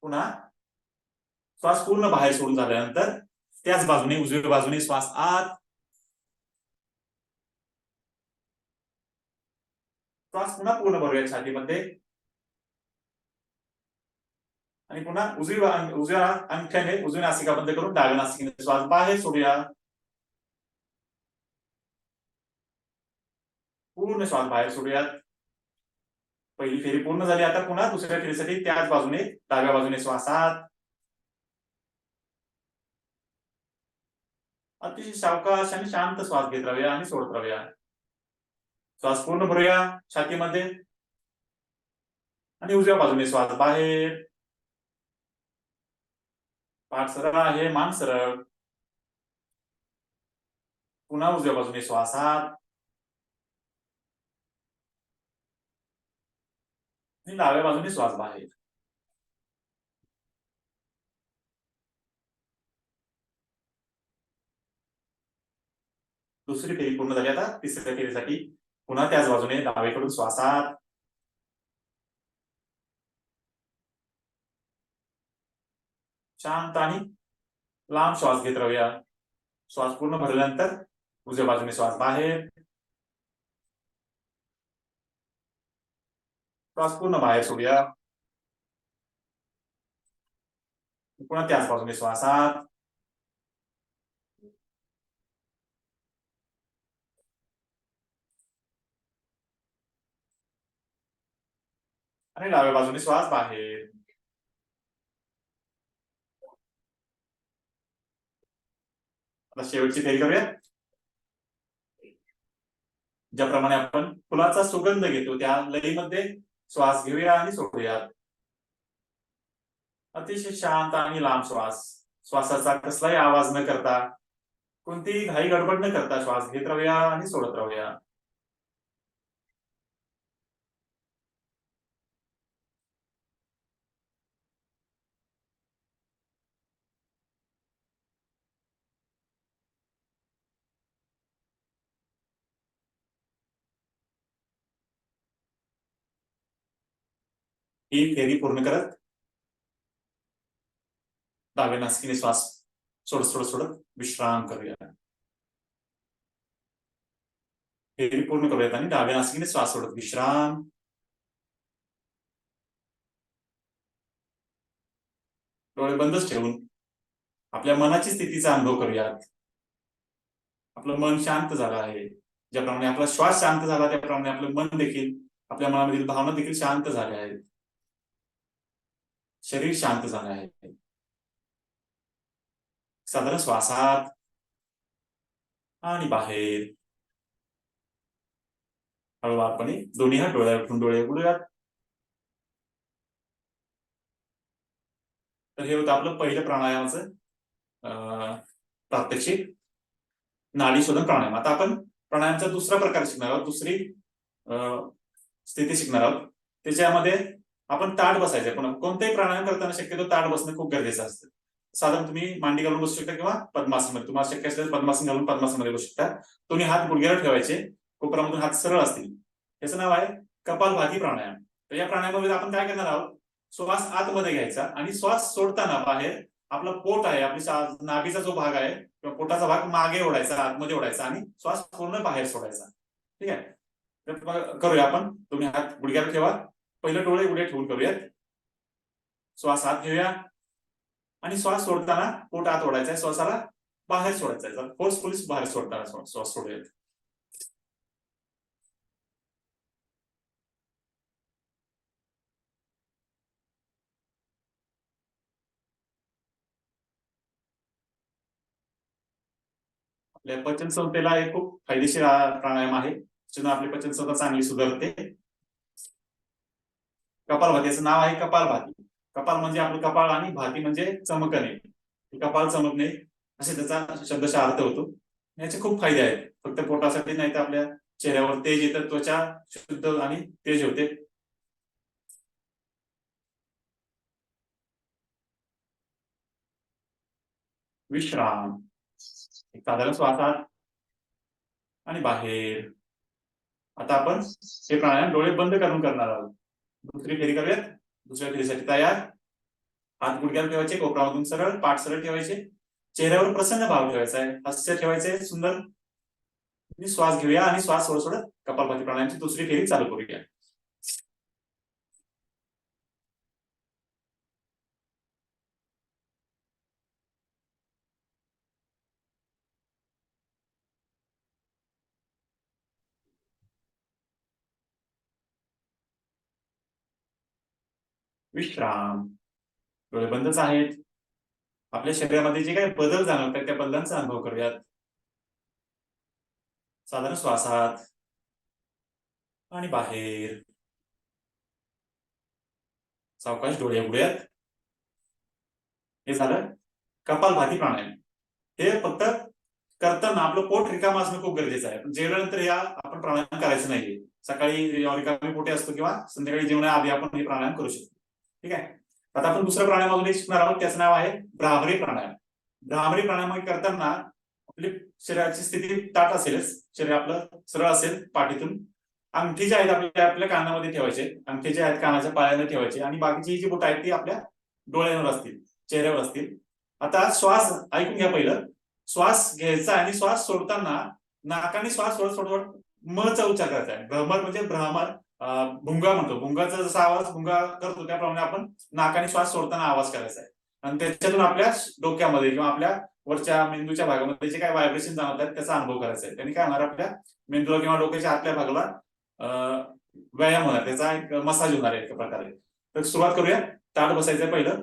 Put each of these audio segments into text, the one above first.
पुन्हा श्वास पूर्ण बाहेर सोडून झाल्यानंतर त्याच बाजूने उजव्या बाजूने श्वास आत, श्वास पुन्हा पूर्ण भरूया छातीमध्ये आणि पुन्हा उजव्या अंगठ्याने उजवी नासिका बंद करून डाव्या नासिकेने श्वास बाहेर सोडूया. पूर्ण श्वास बाहेर सोडूयात. पहिली फेरी पूर्ण झाली. आता पुन्हा दुसऱ्या फेरीसाठी त्याच बाजूने डाव्या बाजूने श्वास आत, अतिशय सावकाश आणि शांत श्वास घेत राहूया आणि सोडत राहूया. श्वास पूर्ण भरूया छातीमध्ये आणि उजव्या बाजूने श्वास बाहेर. पाठ सरळ आहे, मान सरळ. पुन्हा उजव्या बाजूने श्वास आत आणि डाव्या बाजूने श्वास बाहेर. दुसरी फेरी पूर्ण झाली. आता तिसऱ्या फेरीसाठी पुन्हा त्याच बाजूने डावीकडून श्वास आत, शांत आणि लांब श्वास घेत राहूया. श्वास पूर्ण भरल्यानंतर उजव्या बाजूने श्वास बाहेर, श्वास पूर्ण बाहेर सोडूया. पुन्हा त्याच बाजूने श्वास आत, आणि डाव्या बाजूने श्वास बाहेर. आता शेवटची फेरी करूया. ज्याप्रमाणे आपण फुलाचा सुगंध घेतो त्या लयीमध्ये श्वास घेऊया आणि सोडूया. अतिशय शांत आणि लांब श्वास. श्वासाचा कसलाही आवाज न करता, कोणतीही घाई गडबड न करता श्वास घेत राहूया आणि सोडत राहूया. ही फेरी पूर्ण करत डाव्या नासिकेने श्वास सोडत सोडत सोडत विश्राम करूया. फेरी पूर्ण करूयात आणि डाव्या नासिकेने श्वास सोडत विश्राम. डोळे बंदच ठेवून आपल्या मनाची स्थितीचा अनुभव करूयात. आपलं मन शांत झालं आहे. ज्याप्रमाणे आपला श्वास शांत झाला त्याप्रमाणे आपलं मन देखील, आपल्या मनामधील भावना देखील शांत झाल्या आहेत. शरीर शांत झालं आहे. साधारण श्वासात आणि बाहेर हळूवारपणे दोन्ही हात डोळ्यावर ठेवून डोळे उघडूयात. तर हे होतं आपलं पहिलं प्राणायामाचं प्रात्यक्षिक, नाडी शोधन प्राणायाम. आता आपण प्राणायामचा दुसरा प्रकार शिकणार आहोत, दुसरी स्थिती शिकणार आहोत. त्याच्यामध्ये आपण ताठ बसायचं. पण कोणताही प्राणायाम करताना शक्यतो ताठ बसणं खूप गरजेचं असतं. साधारण तुम्ही मांडी घालून बसू शकता किंवा पद्मासनामध्ये, तुम्हाला शक्य असल्यास पद्मासन घालून पद्मासनामध्ये बसू शकता. दोन्ही हात गुडघ्यावर ठेवायचे, कोपरामधून हात सरळ असतील. याचं नाव आहे कपालभाती प्राणायाम. तर या प्राणायामामध्ये आपण काय करणार आहोत, श्वास आतमध्ये घ्यायचा आणि श्वास सोडताना बाहेर आपलं पोट आहे, आपली नाभीचा जो भाग आहे किंवा पोटाचा भाग मागे ओढायचा, आतमध्ये ओढायचा आणि श्वास पूर्ण बाहेर सोडायचा. ठीक आहे, तर करूया आपण. तुम्ही हात गुडघ्यावर ठेवा. पहिलं डोळे उघडे ठेवून करूयात. श्वास आत घेऊया आणि श्वास सोडताना पोट आत ओढायचा आहे, श्वासाला बाहेर सोडायचा आहे. फोर्सफुली बाहेर सोडताना श्वास सोडूयात. आपल्या पचन संस्थेला हे खूप फायदेशीर प्राणायाम आहे. त्याच्यानं आपली पचन संस्था चांगली सुधारते. कपालभातीचं नाव आहे कपालभाती. कपाल म्हणजे आपलं कपाळ आणि भाती म्हणजे चमकणे, कपाल चमकणे असे त्याचा शब्दशः अर्थ होतो. याचे खूप फायदे आहेत. फक्त पोटासाठी नाही तर आपल्या चेहऱ्यावर तेज येतं, त्वचा शुद्ध आणि तेज होते. विश्राम. एक साधारण श्वासात आणि बाहेर. आता आपण हे प्राणायाम डोळे बंद करून करणार आहोत. दुसरी फेरी करूयात. दुसऱ्या फेरीसाठी तयार. हात गुडघ्यावर ठेवायचे, कोपरामधून सरळ, पाठ सरळ ठेवायचे, चेहऱ्यावर प्रसन्न भाव ठेवायचा आहे, हास्य ठेवायचे सुंदर. श्वास घेऊया आणि श्वास सोडत सोडत कपालभाती प्राणायामची दुसरी फेरी चालू करूया. विश्राम. डोळे बंदच आहेत. आपल्या शरीरामध्ये जे काही बदल जाणवतात त्या बदलांचा अनुभव करूयात. साधारण श्वासात आणि बाहेर. सावकाश डोळे उघडूयात. हे झालं कपालभाती प्राणायाम. हे फक्त करताना आपलं पोट रिकामं असणं खूप गरजेचं आहे. जेवल्यानंतर या आपण प्राणायाम करायचं नाहीये. सकाळी रिकामी पोटी असतो किंवा संध्याकाळी जेवणाआधी आपण हे प्राणायाम करू शकतो. ठीक आहे. आता आपण दुसरं प्राणायाम अजून शिकणार आहोत, त्याचं नाव आहे भ्रामरी प्राणायाम. भ्रामरी प्राणायाम करताना आपली शरीराची स्थिती ताठ असेलच, शरीर आपलं सरळ असेल, पाठीतून अंगठी जे आहेत आपल्या कानामध्ये ठेवायचे, अंगठी जे आहेत कानाच्या पायाने ठेवायचे आणि बाकीची जी बोट आहेत ती आपल्या डोळ्यांवर असतील, चेहऱ्यावर असतील. आता श्वास ऐकून घ्या. पहिलं श्वास घ्यायचा आणि श्वास सोडताना नाकाने श्वास सोडत सोडत म चा उच्चार करायचा आहे. भ्रमर म्हणजे भ्रमर, भुंगा म्हणतो. भुंगाचा जसा आवाज भुंगा करतो त्याप्रमाणे आपण नाकाने श्वास सोडताना आवाज करायचा आहे. आणि त्याच्यातून आपल्या डोक्यामध्ये किंवा आपल्या वरच्या मेंदूच्या भागामध्ये जे काही व्हायब्रेशन जाणवतात त्याचा अनुभव करायचा आहे. त्यांनी काय होणार, आपल्या मेंदूला किंवा डोक्याच्या आतल्या भागाला व्यायाम होणार, त्याचा एक मसाज होणार आहे एक प्रकारे. तर सुरुवात करूया. ताट बसायचंय. पहिलं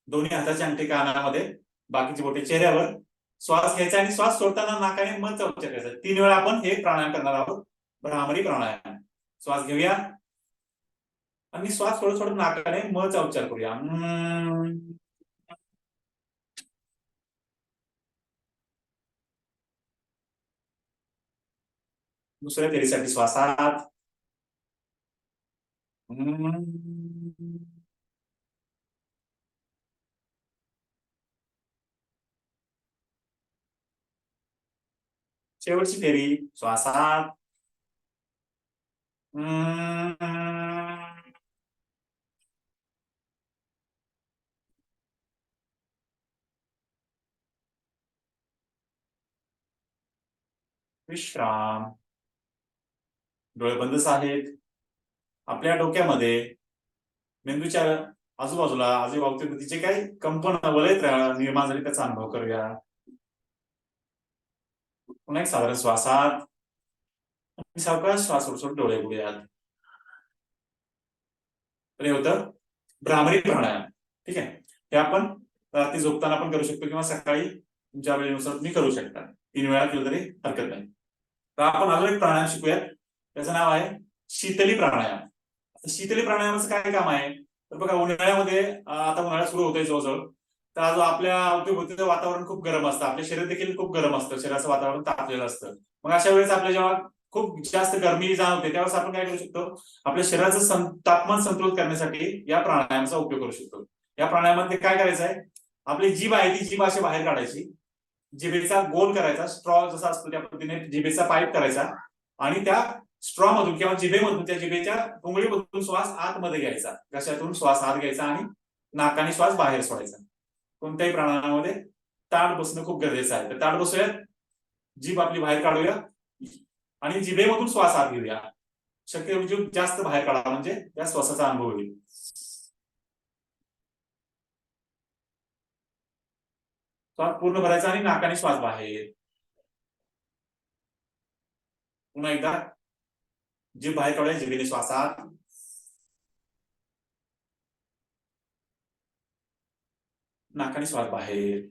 दोन्ही हाताचे अंगठे कानामध्ये, बाकीची बोटे चेहऱ्यावर. श्वास घ्यायचा आणि श्वास सोडताना नाकाने म चा उच्चार करायचा. 3 वेळा आपण हे प्राणायाम करणार आहोत, भ्रामरी प्राणायाम. श्वास घेऊया आणि श्वास सोडत सोडत नाकाने म चा उच्चार करूया. दुसऱ्या फेरीसाठी श्वासात शेवटची फेरी श्वासात विश्राम. डोळे बंदच आहेत. आपल्या डोक्यामध्ये मेंदूच्या आजूबाजूला आजूबाजूचे जे काही कंपन वलय निर्माण झाले त्याचा अनुभव करूया. पुन्हा एक साधारण श्वासात सावकाश श्वास सोडून डोळे उघडूयात. तर हे होतं भ्रामरी प्राणायाम. ठीक आहे. हे आपण रात्री झोपताना पण करू शकतो किंवा सकाळी तुमच्या वेळेनुसार तुम्ही करू शकता. 3 वेळा केलं तरी हरकत नाही. तर आपण अजून एक प्राणायाम शिकूयात. त्याचं नाव आहे शीतली प्राणायाम. शीतली प्राणायामाचं काय काम आहे, तर बघा उन्हाळ्यामध्ये आता उन्हाळा सुरू होतोय जवळजवळ, तर आपल्या अवतीभोवतीचं वातावरण खूप गरम असतं, आपले शरीर देखील खूप गरम असतं, शरीराचं वातावरण तापलेलं असतं. मग अशा वेळेस आपल्या जेव्हा खूप जास्त गरमी जाणवते त्यावेळेस आपण काय करू शकतो, आपल्या शरीराचं तापमान संतुलित करण्यासाठी या प्राणायामाचा उपयोग करू शकतो. या प्राणायामामध्ये काय करायचं आहे, आपली जीभ आहे ती जीभ अशी बाहेर काढायची, जिभेचा गोल करायचा, स्ट्रॉ जसा असतो त्या पद्धतीने जिभेचा पाईप करायचा आणि त्या स्ट्रॉ मधून किंवा जिभेमधून त्या जिभेच्या पुंगळीमधून श्वास आतमध्ये घ्यायचा, घशातून श्वास आत घ्यायचा आणि नाकाने श्वास बाहेर सोडायचा. कोणत्याही प्राणायामामध्ये ताठ बसणं खूप गरजेचं आहे. तर ताठ बसूयात, जीभ आपली बाहेर काढूया आणि जिभेमधून श्वास आत घेऊया. शक्य जीभ जास्त बाहेर काढा म्हणजे त्या श्वासाचा अनुभव होईल. श्वास पूर्ण भरायचा आणि नाकाने श्वास बाहेर. पुन्हा एकदा जीभ बाहेर काढूया, जिभेने श्वास आत, नाकाने श्वास बाहेर.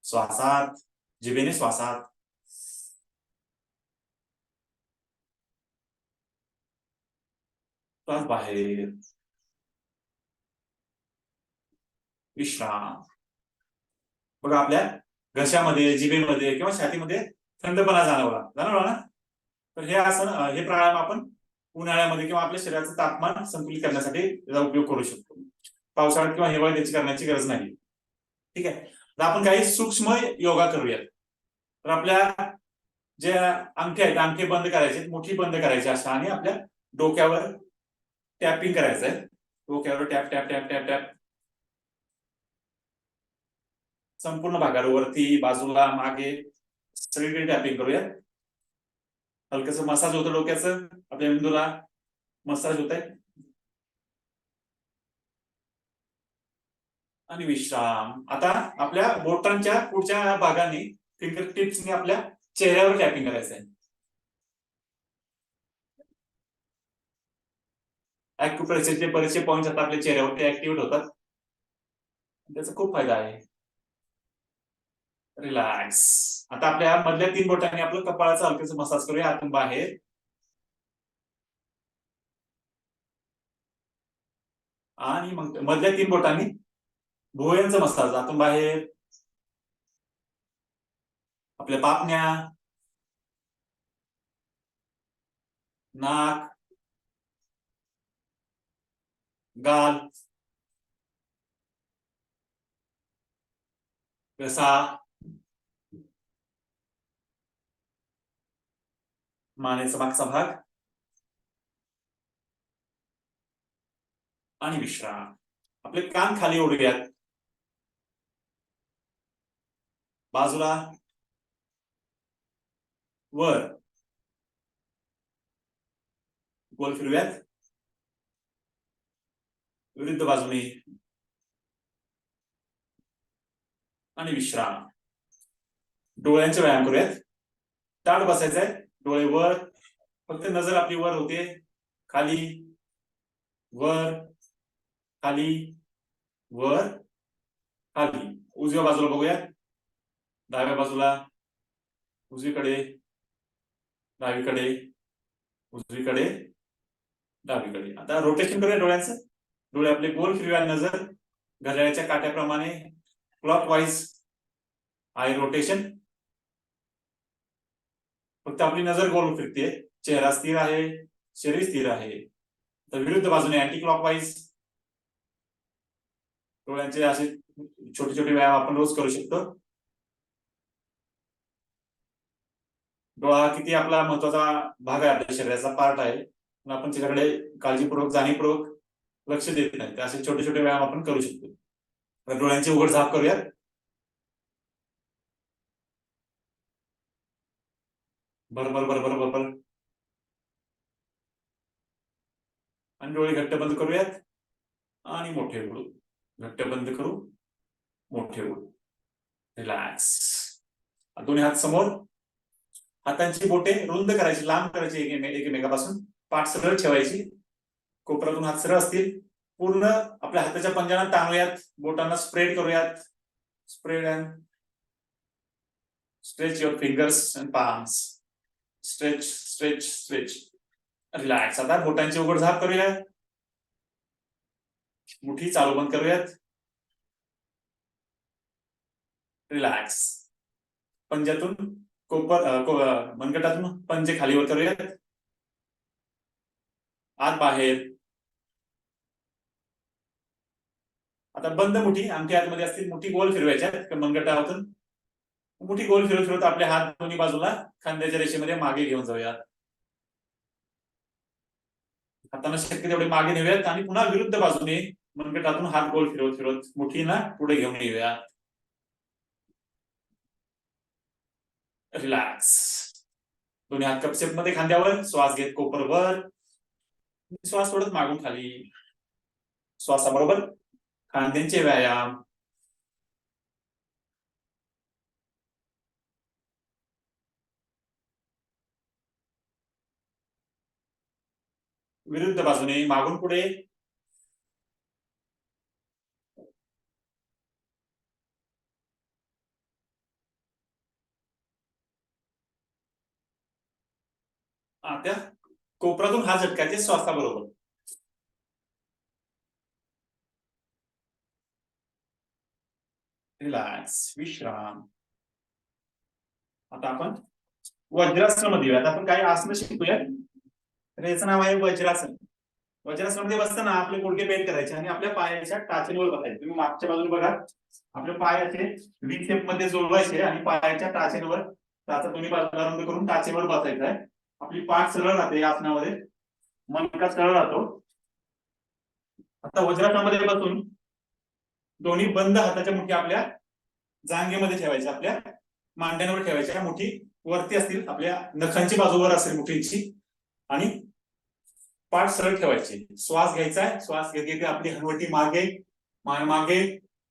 श्वासात, जिभेने श्वासात, श्वास बाहेर. विश्राम. बघा आपल्या घशामध्ये, जिभेमध्ये किंवा छातीमध्ये थंडपणा जाणवला ना. तर हे आसन, हे प्राणायाम आपण उन्हाळ्यामध्ये किंवा आपल्या शरीराचं तापमान संतुलित करण्यासाठी याचा उपयोग करू शकतो. पावसाळ्यात किंवा हिवाळ्यात त्याची करण्याची गरज नाही. ठीक आहे. तर आपण काही सूक्ष्म योगा करूयात. तर आपल्या जे अंगठे आहेत अंगठे बंद करायचे, मुठी बंद करायची अशा आणि आपल्या डोक्यावर टॅपिंग करायचंय. डोक्यावर tap tap tap tap tap संपूर्ण भागावर वरती बाजूला मागे सगळीकडे टॅपिंग करूया. हलकस मसाज होतं डोक्याचं, आपल्या मेंदूला मसाज होत आहे. आणि विश्राम. आता आपल्या बोटांच्या पुढच्या भागाने फिंगर टिप्सने आपल्या चेहऱ्यावर टॅपिंग करायचं आहे. ॲक्युप्रेशरचे बरेचसे पॉइंट्स आता आपल्या चेहऱ्यावरती ऍक्टिव्हेट होतात, त्याचा खूप फायदा आहे. रिलॅक्स. आता आपल्या मधल्या 3 बोटांनी आपलं कपाळाचा हलकस मसाज करूया आतून बाहेर. आणि मग मधल्या 3 बोटांनी भुवयांचा मसाज आतून बाहेर. आपल्या पापण्या, नाक, गाल, घसा, मानेचा मागचा भाग. आणि विश्राम. आपले कान खाली ओढूयात, बाजूला, वर, गोल फिरवूयात, विरुद्ध बाजूने. आणि विश्राम. डोळ्यांचे व्यायाम करूयात. ताठ बसायचंय, डोळे वर, फक्त नजर आपली वर होते, खाली, वर, खाली, वर, खाली. उजव्या बाजूला बघूया, डाव्या बाजूला, उजवीकडे, डावीकडे, उजवीकडे, डावीकडे. आता रोटेशन करूया डोळ्यांचं. डोळे आपले गोल फिरवूया, नजर घड्याळाच्या काट्याप्रमाणे क्लॉकवाईज आय रोटेशन. फक्त आपली नजर गोल फिरते, चेहरा स्थिर आहे, शरीर स्थिर आहे. तर विरुद्ध बाजूने अँटी क्लॉकवाईज. डोळ्यांचे असे छोटे छोटे व्यायाम आपण रोज करू शकतो. डोळा किती आपला महत्वाचा भाग आहे, आपल्या शरीराचा पार्ट आहे, पण आपण त्याच्याकडे काळजीपूर्वक जाणीवपूर्वक लक्ष देत नाही. असे छोटे छोटे व्यायाम आपण करू शकतो. डोळ्यांची उघड झाप करूयात. बरोबर बरोबर बरोबर. आणि डोळे घट्ट बंद करूयात आणि मोठे उघडू. घट्ट बंद करू, मोठे उघडू. रिलॅक्स. दोन्ही हात समोर. हातांची बोटे रुंद करायची, लांब करायची एकमेकापासून. पाठ सरळ ठेवायची, कोपऱ्यातून हात सरळ असतील. पूर्ण आपल्या हाताच्या पंजाना ताणूयात, बोटांना स्प्रेड करूयात. Spread and stretch your fingers and palms. Stretch stretch stretch. Relax. आता बोटांची उघड झाप करूया. मुठी चालू बंद करूयात. रिलॅक्स. पंजातून मनगटातून पंजे खालीवर करूयात. आत बाहेर. आता बंद मुठी अंगठी आतमध्ये असतील, मुठी गोल फिरवायच्यात मनगटातून. मुठी गोल फिरवत फिरवत आपले हात दोन्ही बाजूला खांद्याच्या रेषेमध्ये मागे घेऊन जाऊयात. हातांना शक्य तेवढे मागे नेऊयात आणि पुन्हा विरुद्ध बाजूने मनगटातून हात गोल फिरवत फिरवत मुठीना पुढे घेऊन येऊयात. रिलॅक्स. दोन्ही हात कप शेप मध्ये खांद्यावर. श्वास घेत कोपर वर, श्वास सोडत मागून खाली. श्वासाबरोबर खांद्यांचे व्यायाम. विरुद्ध बाजूने मागून पुढे. आता कोपरातून हात झटकायचे श्वासाबरोबर. रिलॅक्स. विश्राम. आता आपण वज्रासनामध्ये येऊयात. आपण काही आसन शिकूया. तर याचं नाव आहे वज्रासन. वज्रासनामध्ये बसताना आपले गुडघे बेंड करायचे आणि आपल्या पायाच्या टाचणीवर बसायचे. तुम्ही मागच्या बाजूने बघा, आपले पाय असे व्ही शेप मध्ये जोडवायचे आणि पायाच्या टाचेवर, टाचा दोन्ही बाजूला रुंद करून टाचेवर बसायचं आहे. आपली पाठ सरळ राहते या आसनामध्ये, मनका सरळ राहतो. आता वज्रासनामध्ये बसून दोन्ही बंद हाताच्या मुठी आपल्या जांघेमध्ये ठेवायच्या, आपल्या मांड्यांवर ठेवायच्या, मुठी वरती असतील, आपल्या नखांची बाजूवर असेल मुठींची, आणि पाठ सरळ ठेवायची. श्वास घ्यायचा, श्वास घेत आपली हनवटी मागे मागे,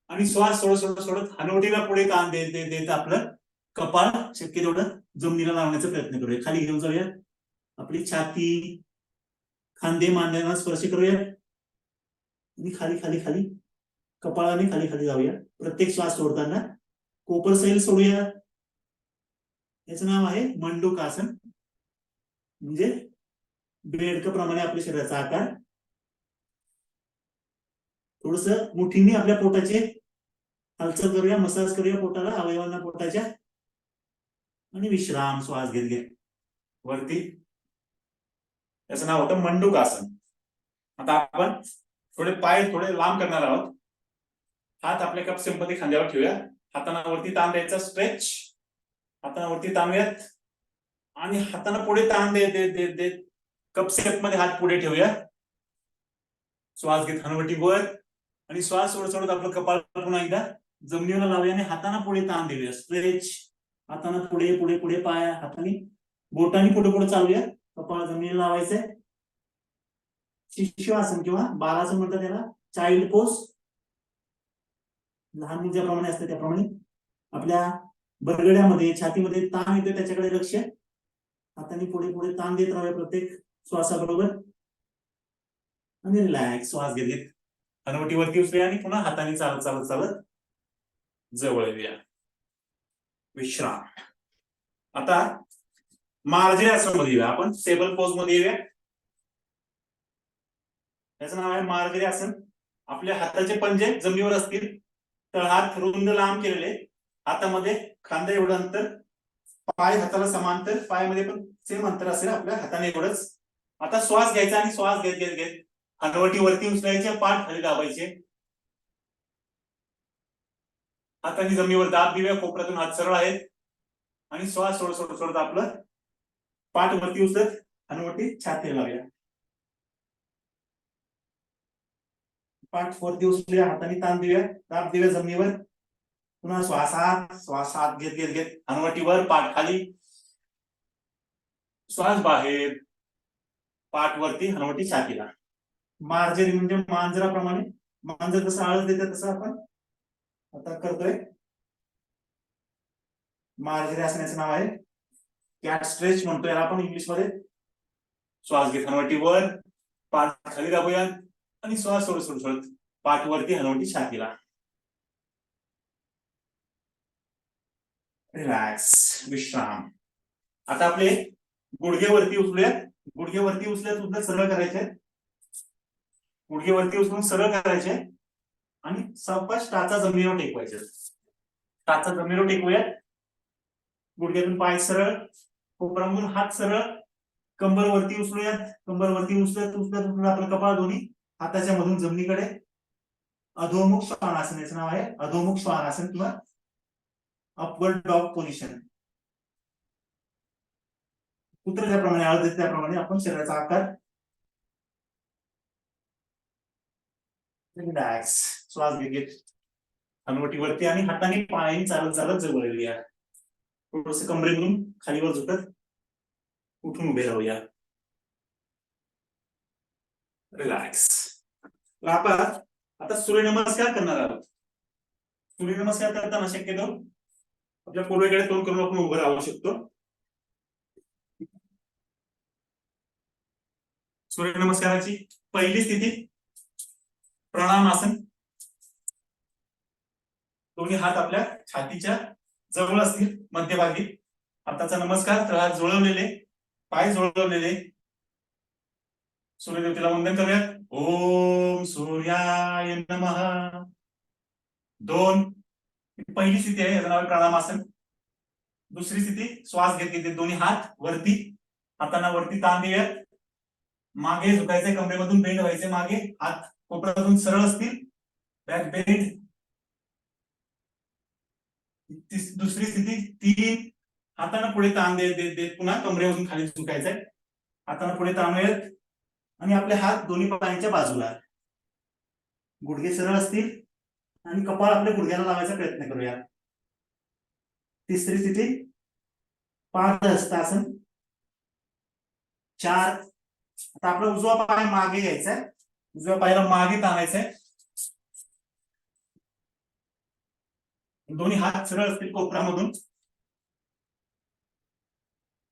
आणि श्वास सोडत सोडत हनवटीला पुढे ताण देत आपलं कपाळ शक्य तेवढं जमिनीला लावण्याचा प्रयत्न करूया. खाली घेऊन जाऊया, आपली छाती, खांदे मांड्यांना स्पर्श करूया, आणि खाली खाली खाली कपाळाने खाली खाली जाऊया. प्रत्येक श्वास सोडताना कोपर सैल सोडूया. याचं नाव आहे मंडूकासन, म्हणजे बेडकाप्रमाणे आपल्या शरीराचा आकार. थोडस मुठींनी आपल्या पोटाचे हालचाल करूया, मसाज करूया पोटाला, अवयवांना पोटाच्या, आणि विश्राम श्वास घेत घेत वरती. याचं नाव होतं मंडूकासन. आता आपण थोडे पाय थोडे लांब करणार आहोत. हात आपल्या कप सेंपती खांद्यावर ठेवूया, हातांना वरती ताण द्यायचा, स्ट्रेच, हातांना वरती ताणूयात, आणि हातांना पुढे ताण देत कप सेप मध्ये हात पुढे ठेवूया. श्वास घेत हनवटी वर, आणि श्वास सोडत सोडत आपलं कपाळ पुन्हा एकदा जमिनीवर लावूया, आणि हातांना पुढे ताण देऊया, स्ट्रेच, हातांना पुढे पुढे पुढे, पाय हाताने बोटांनी पुढे पुढे चालूया, कपाळ जमिनीला लावायचंय. शिष्यासन किंवा बालासन म्हणतात त्याला, चाइल्ड पोज. लहान मुलाप्रमाणे असते त्याप्रमाणे आपल्या बरगड्यामध्ये, छातीमध्ये ताण येतो त्याच्याकडे लक्ष, हाताने पुढे पुढे ताण देत राहूया प्रत्येक श्वासाबरोबर, आणि रिलॅक्स श्वास घेत घेत हनवटी वरती उचलूया, आणि पुन्हा हाताने चालत चालत चालत जवळ येऊया, विश्राम. आता मार्जरी आसन मध्ये येऊया, आपण टेबल पोज मध्ये येऊया. त्याचं नाव आहे मार्जरी आसन. आपल्या हाताचे पंजे जमिनीवर असतील, तळहात रुंद लांब केलेले, हातामध्ये खांदा एवढं अंतर, पाय हाताला समांतर, पायामध्ये पण सेम अंतर असेल आपल्या हाताने एवढंच. आता श्वास घ्यायचा, आणि श्वास घेत घेत घेत हनवटी वरती उचलायचे, पाठ खाली दाबायचे, हाताने जमिनीवर दाब देऊया, कोपऱ्यातून हात सरळ आहेत, आणि श्वास सोडत सोडत सोडत आपलं पाठ वरती उचलत हनवटी छातीला लावूया, पाठ वरती उचलूया, हाताने ताण देऊया, दाब देऊया जमिनीवर, पुन्हा श्वासात घेत घेत घेत हनवटीवर, पाठ खाली, श्वास बाहेर, पाठ वरती, हनवटी छातीला. मार्जरी म्हणजे मांजराप्रमाणे, मांजर कसं आळस देते तसं आपण आता करतोय. मार्जरी आसनाचं नाव आहे कॅट स्ट्रेच म्हणतो याला आपण इंग्लिश मध्ये. श्वास घेत हनवटी वर, पाठ खाली दाबूया, आणि श्वास सोडत सोडत सोडत पाठ वरती, हनवटी छातीला, रिलॅक्स, विश्राम. आता आपले गुडघे वरती उचलूयात, गुडघे वरती उचलत सरळ करायचे, गुडघे वरती उचलून सरळ करायचे, आणि सावकाश टाचा जमिनीवर टेकवायचे. टाचा जमिनीवर टेकूयात, गुडघ्यातून पाय सरळ, कोपरामधून हात सरळ, कंबर वरती उचलूयात, कंबर वरती उचलत उचलत उचलत आपलं कपाळ दोन्ही हाताच्या मधून जमिनीकडे, अधोमुख श्वानासन. याचं नाव आहे अधोमुख श्वानासन किंवा अपवर्ड डॉग पोझिशन. कुत्र ज्याप्रमाणे आळस देते त्याप्रमाणे आपण शरीराचा आकार, रिलॅक्स, श्वास घेत हनवटी वरती, आणि हाताने पायाने चालत चालत जवळ येऊया, थोडस कमरेमधून खालीवर झुकत उठून उभे राहूया, रिलॅक्स. आपण आता सूर्यनमस्कार करणार आहोत. सूर्यनमस्कार करताना शक्यतो आपल्या पूर्वेकडे तोंड करून आपण उभं राहू शकतो. सूर्यनमस्काराची पहिली स्थिती प्रणाम आसन. दोन्ही हात आपल्या छातीच्या जवळ असतील, मध्यभागी. हाताचा नमस्कार, तळहात जुळवलेले, पाय जुळवलेले. सूर्यदेवतेला वंदन करूयात. ओम सूर्याय नमः. 2 पहिली स्थिती आहे, याचं नाव आहे प्राणायामासन. दुसरी स्थिती श्वास घेत घेत दोन्ही हात वरती, हातांना वरती ताण देऊयात, मागे झुकायचे, कमरेमधून बेंड व्हायचे मागे, हात कोपऱ्यातून सरळ असतील, बॅक बेंड. दुसरी स्थिती 3 हातांना पुढे ताण देत पुन्हा कमरेमधून खाली झुकायचंय, हातांना पुढे ताणूयात, आणि आपले हात दोन्ही पायांच्या बाजूला. गुडघे सरळ असतील आणि कपाळ आपल्या गुडघ्याला लावायचा प्रयत्न करूया. तिसरी स्थिती पादहस्तासन. 4. आता आपला उजवा पाय मागे घ्यायचा आहे, उजव्या पायाला मागे ताणायचंय. दोन्ही हात सरळ असतील कोपरामधून.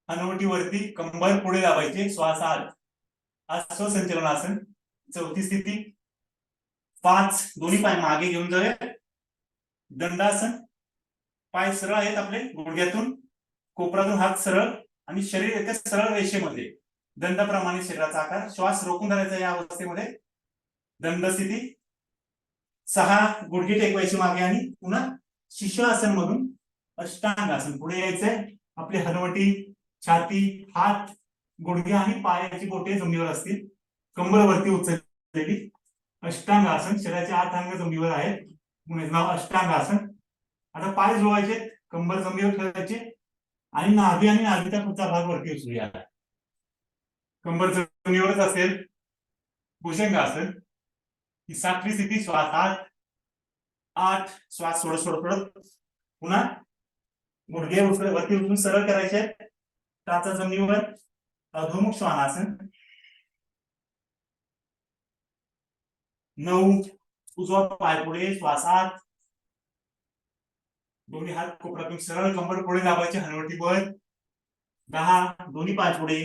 हनुवटी वरती, कंबर पुढे दाबायची, श्वास आत. श्वसंचलनासन. चौथी स्थिती 5. दोन्ही पाय मागे घेऊन जाऊया. दंडासन. पाय सरळ आहेत आपले गुडघ्यातून, कोपरातून हात सरळ आणि शरीर एका सरळ रेषेमध्ये, दंडाप्रमाणे शरीराचा आकार. श्वास रोखून धरायचा या अवस्थेमध्ये. दंड स्थिती. 6. गुडघे टेकवायचे मागे आणि पुन्हा शिशासन मधून अष्टांगासन. पुढे यायचंय. आपली हनुवटी, छाती, हात, गुडघे आणि पायाची बोटे जमिनीवर असतील. कंबर वरती उचललेली. अष्टांगासन. शरीराचे 8 अंग जमिनीवर आहेत, म्हणून नाव अष्टांगासन. आता पाय जोडायचे, कंबर जमिनीवर ठेवायचे आणि नाभी आणि नाभीचा पुढचा भाग वरती उचलूया. कंबर जमिनीवरच असेल. भुजंगासन. ही 7वी स्थिती. श्वास आत. 8. श्वास सोडत सोडत सोडत पुन्हा गुडघे वरती उचलून सरळ करायचे. टाचा जमिनीवर. अधोमुख श्वानासन. 9. उजवा पाय पुढे, श्वास आत. दोन्ही हात कोपरातून सरळ, कंबर पुढे दाबायचे, हनुवटी वर. 10. दोन्ही पाय पुढे,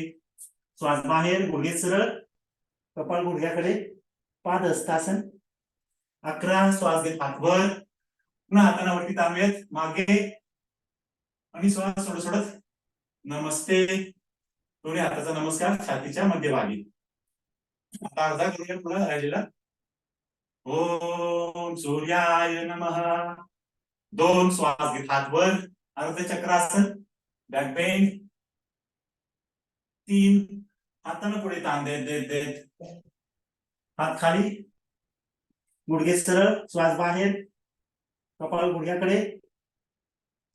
श्वास बाहेर, गुडघे सरळ, कपाळ गुडघ्याकडे, पादहस्तासन. 11. श्वास घेत हात वर, पुन्हा हातांना वरती ताणूयात मागे आणि श्वास सोडत सोडत नमस्ते. दोन्ही हाताचा नमस्कार छातीच्या मध्यभागी. आता अर्धा करूया पुन्हा राहिलेला. ओम सूर्याय नमः. 2. श्वास घेत हात वर, अर्ध चक्रासन, बॅक बेंड. 3. हातानं पुढे ताण देत देत देत हात खाली, गुडघे सरळ, श्वास बाहेर, कपाळ गुडघ्याकडे.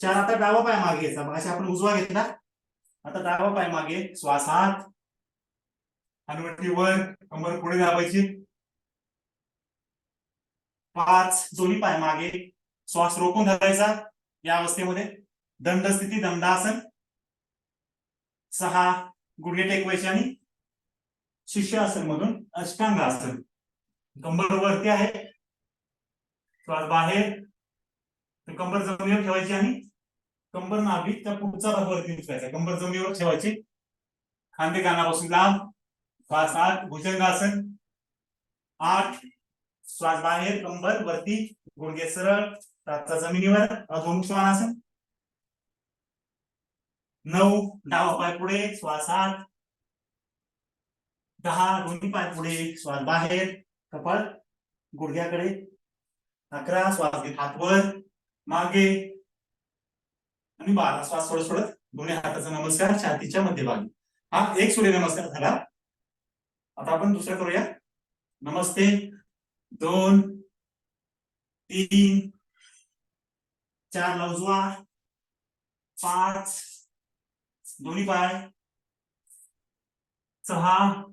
4. आता डावा पाय मागे घ्यायचा. मग आपण उजवा घेतला, आता डावा पाय मागे, श्वास आत, हनुवटी वर, कंबर पुढे दाबायची. 5. दोन्ही पाय मागे, श्वास रोखून धरायचा या अवस्थेमध्ये. दंड स्थिती, दंडासन. 6. गुडघे टेकवायचे आणि शिष्यासन मधून अष्टांगासन. कंबर वरती आहे, श्वास बाहेर, कंबर जमिनीवर ठेवायची आणि कंबर नाभीचा पुढचा भाग वरती उचलायचा. कंबर जमिनीवर ठेवायची, खांदे कानापासून लांब, श्वास आत, भुजंगासन. 8. श्वास बाहेर, कंबर वरती, गुडघे सरळ, टाचा जमिनीवर, अधोमुख श्वानासन. 9. डावा पाय पुढे, श्वास आत. 10. दोन्ही पाय पुढे, श्वास बाहेर, कपाळ गुडघ्याकडे. 11. श्वास घेत हात वर, मागे आणि 12. श्वास सोडत सोडत दोन्ही हाताचा नमस्कार छातीच्या मध्यभागी. हा एक सूर्य नमस्कार झाला. आता आपण दुसरा करूया. नमस्ते. 2, 3, 4 ला उजवा, 5. दोन्ही पाय, 6,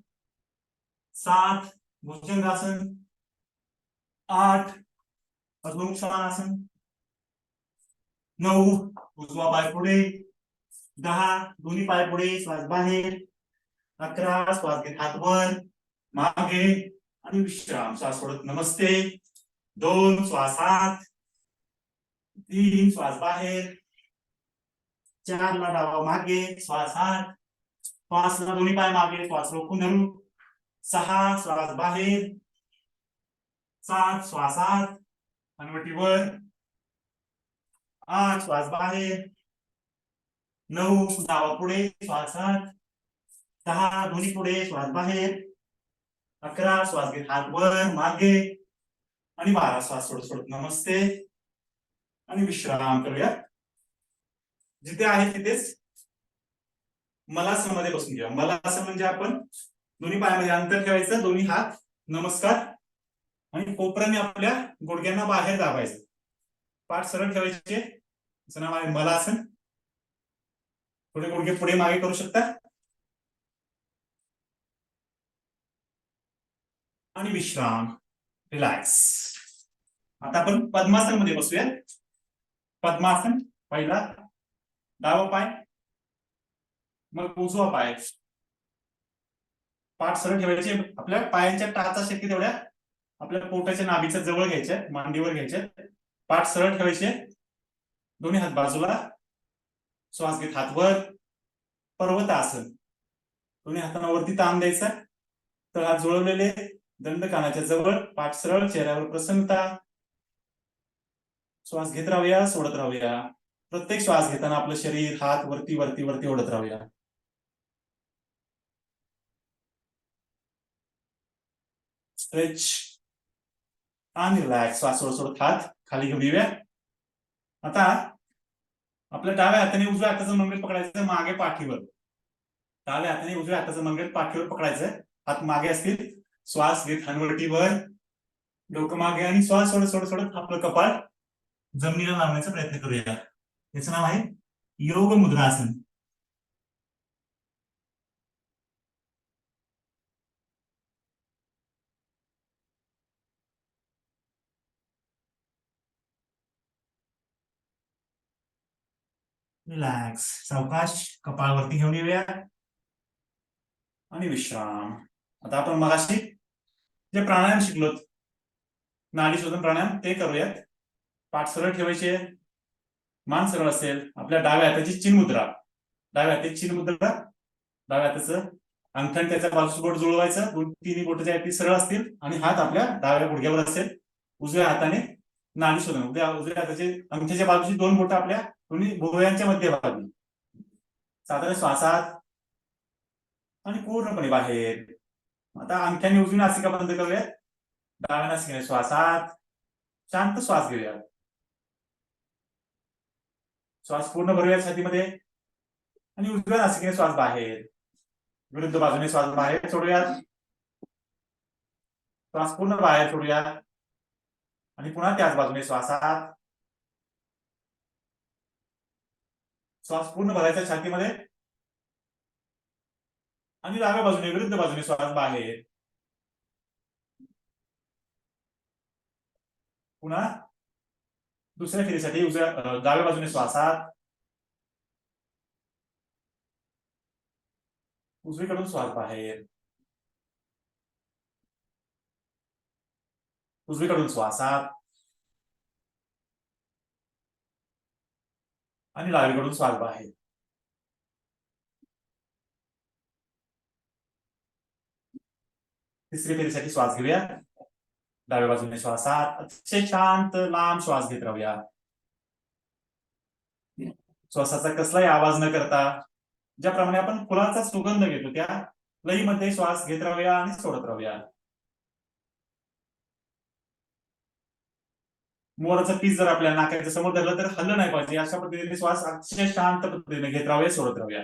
7. भुजंगासन. 8. अधोमुख श्वानासन. 9. उजवा पाय पुढे. 10. दोन्ही पाय पुढे, श्वास बाहेर. 11. श्वास घेत हात वर, मागे आणि विश्राम. श्वास सोडत नमस्ते. 2. श्वास आत. 3. श्वास बाहेर. 4 ला डावा मागे, श्वास आत. 5 ला दोन्ही पाय मागे, श्वास रोखून धरू. 6. श्वास बाहेर. 7. श्वास आत, हनुवटी वर. 8. श्वास बाहेर. 9. डावा पुढे, श्वास आत. 10. दोन्ही पुढे, श्वास बाहेर. 11. श्वास घेत हात वर, मागे आणि 12. श्वास सोडत सोडत नमस्ते आणि विश्राम करूया. जिथे आहे तिथेच मलासन मध्ये बसून घ्या. मलासन म्हणजे आपण दोन्ही पायामध्ये अंतर ठेवायचं, दोन्ही हात नमस्कार आणि कोपऱ्याने आपल्या गुडघ्यांना बाहेर दाबायचं. पाठ सरळ ठेवायचे, त्याचं नाव आहे मलासन. थोडे गुडघे पुढे मागे करू शकता आणि विश्राम. रिलॅक्स. आता आपण पद्मासन मध्ये बसूया. पद्मासन, पहिला डावा पाय, मग उजवा पाय. पाठ सरळ ठेवायचे. आपल्या पायांच्या टाचा शक्य तेवढ्या आपल्या पोटाच्या नाभीच्या जवळ घ्यायच्या, मांडीवर घ्यायच्या. पाठ सरळ ठेवायचे. दोन्ही हात बाजूला. श्वास घेत हात वर. पर्वत आसन. दोन्ही हातांना वरती ताण द्यायचा. तर हात जुळवलेले, दंड कानाच्या जवळ, पाठ सरळ, चेहऱ्यावर प्रसन्नता. श्वास घेत राहूया, सोडत राहूया. प्रत्येक श्वास घेताना आपलं शरीर, हात वरती वरती वरती ओढत राहूया. स्ट्रेच आणि रिलॅक्स. श्वास सोडत सोडत हात खाली घेऊन येऊया. आता आपल्या डाव्या हाताने उजव्या हाताचं मंगळ पकडायचं मागे पाठीवर. डाव्या हाताने उजव्या हाताचं मंगळ पाठीवर पकडायचं. हात मागे असतील. श्वास घेत हनवटीवर, डोकं मागे आणि श्वास सोडत सोडत सोडत आपलं कपाळ जमिनीला लावण्याचा प्रयत्न करूया. याचं नाव आहे योग मुद्रासन. रिलॅक्स. सावकाश कपाळावरती घेऊन येऊया आणि विश्राम. आता आपण मगाशी जे प्राणायाम शिकलो, नाडी शोधन प्राणायाम, ते करूयात. पाठ सरळ ठेवायचे, मान सरळ असेल. आपल्या डाव्या हाताची चिन्मुद्रा. डाव्या हाताची चिन्मुद्रा. डाव्या हाताचं अंगठण त्याच्या बाजूचं बोट जुळवायचं. तिन्ही बोट जे आहेत ती सरळ असतील आणि हात आपल्या डाव्या गुडघ्यावर असेल. उजव्या हाताने नाडी शोधन. उजव्या हाताचे अंगठ्याच्या बाजूची दोन बोट आपल्या दोन्ही भुवयांच्या मध्यभागी. साधारण श्वासात आणि पूर्णपणे बाहेर. आता अंगठ्याने उजवी नासिका बंद करूया. डाव्या नासिकेने श्वासात. शांत श्वास घेऊया. श्वास पूर्ण भरूया छातीमध्ये आणि उजव्या नासिकेने श्वास बाहेर. विरुद्ध बाजूने श्वास बाहेर सोडूयात. श्वास पूर्ण बाहेर सोडूया आणि पुन्हा त्याच बाजूने श्वासात. श्वास पूर्ण भरायचा छातीमध्ये आणि डाव्या बाजूने विरुद्ध बाजूने श्वास बाहेर. पुन्हा दुसऱ्या फेरीसाठी डाव्या बाजूने श्वासात. उजवीकडून श्वास बाहेर. उजवीकडून श्वासात आणि डावीकडून श्वास बाहेर. तिसरी फेरीसाठी श्वास घेऊया. डाव्या बाजूने श्वासात. अतिशय शांत लांब श्वास घेत राहूया. श्वासाचा कसलाही आवाज न करता, ज्याप्रमाणे आपण फुलाचा सुगंध घेतो त्या लयीमध्ये श्वास घेत राहूया आणि सोडत राहूया. मोराचं पीस जर आपल्या नाकाच्या समोर धरलं तर हल्लं नाही पाहिजे. अशा पद्धतीने श्वास अतिशय शांत पद्धतीने घेत राहूया, सोडत राहूया.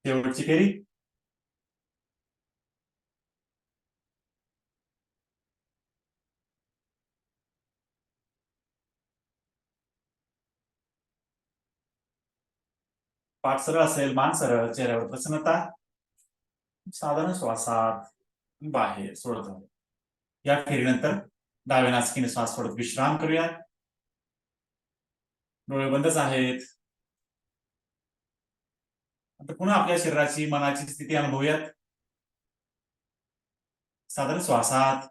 शेवटची फेरी. पाठ सरळ असेल, मान सरळ, चेहऱ्यावर प्रसन्नता. साधारण श्वासात बाहेर सोडत राहू. या फेरीनंतर डाव्या नासिकेने श्वास सोडत विश्राम करूया. डोळे बंदच आहेत. आता पुन्हा आपल्या शरीराची, मनाची स्थिती अनुभवूयात. साधारण श्वासात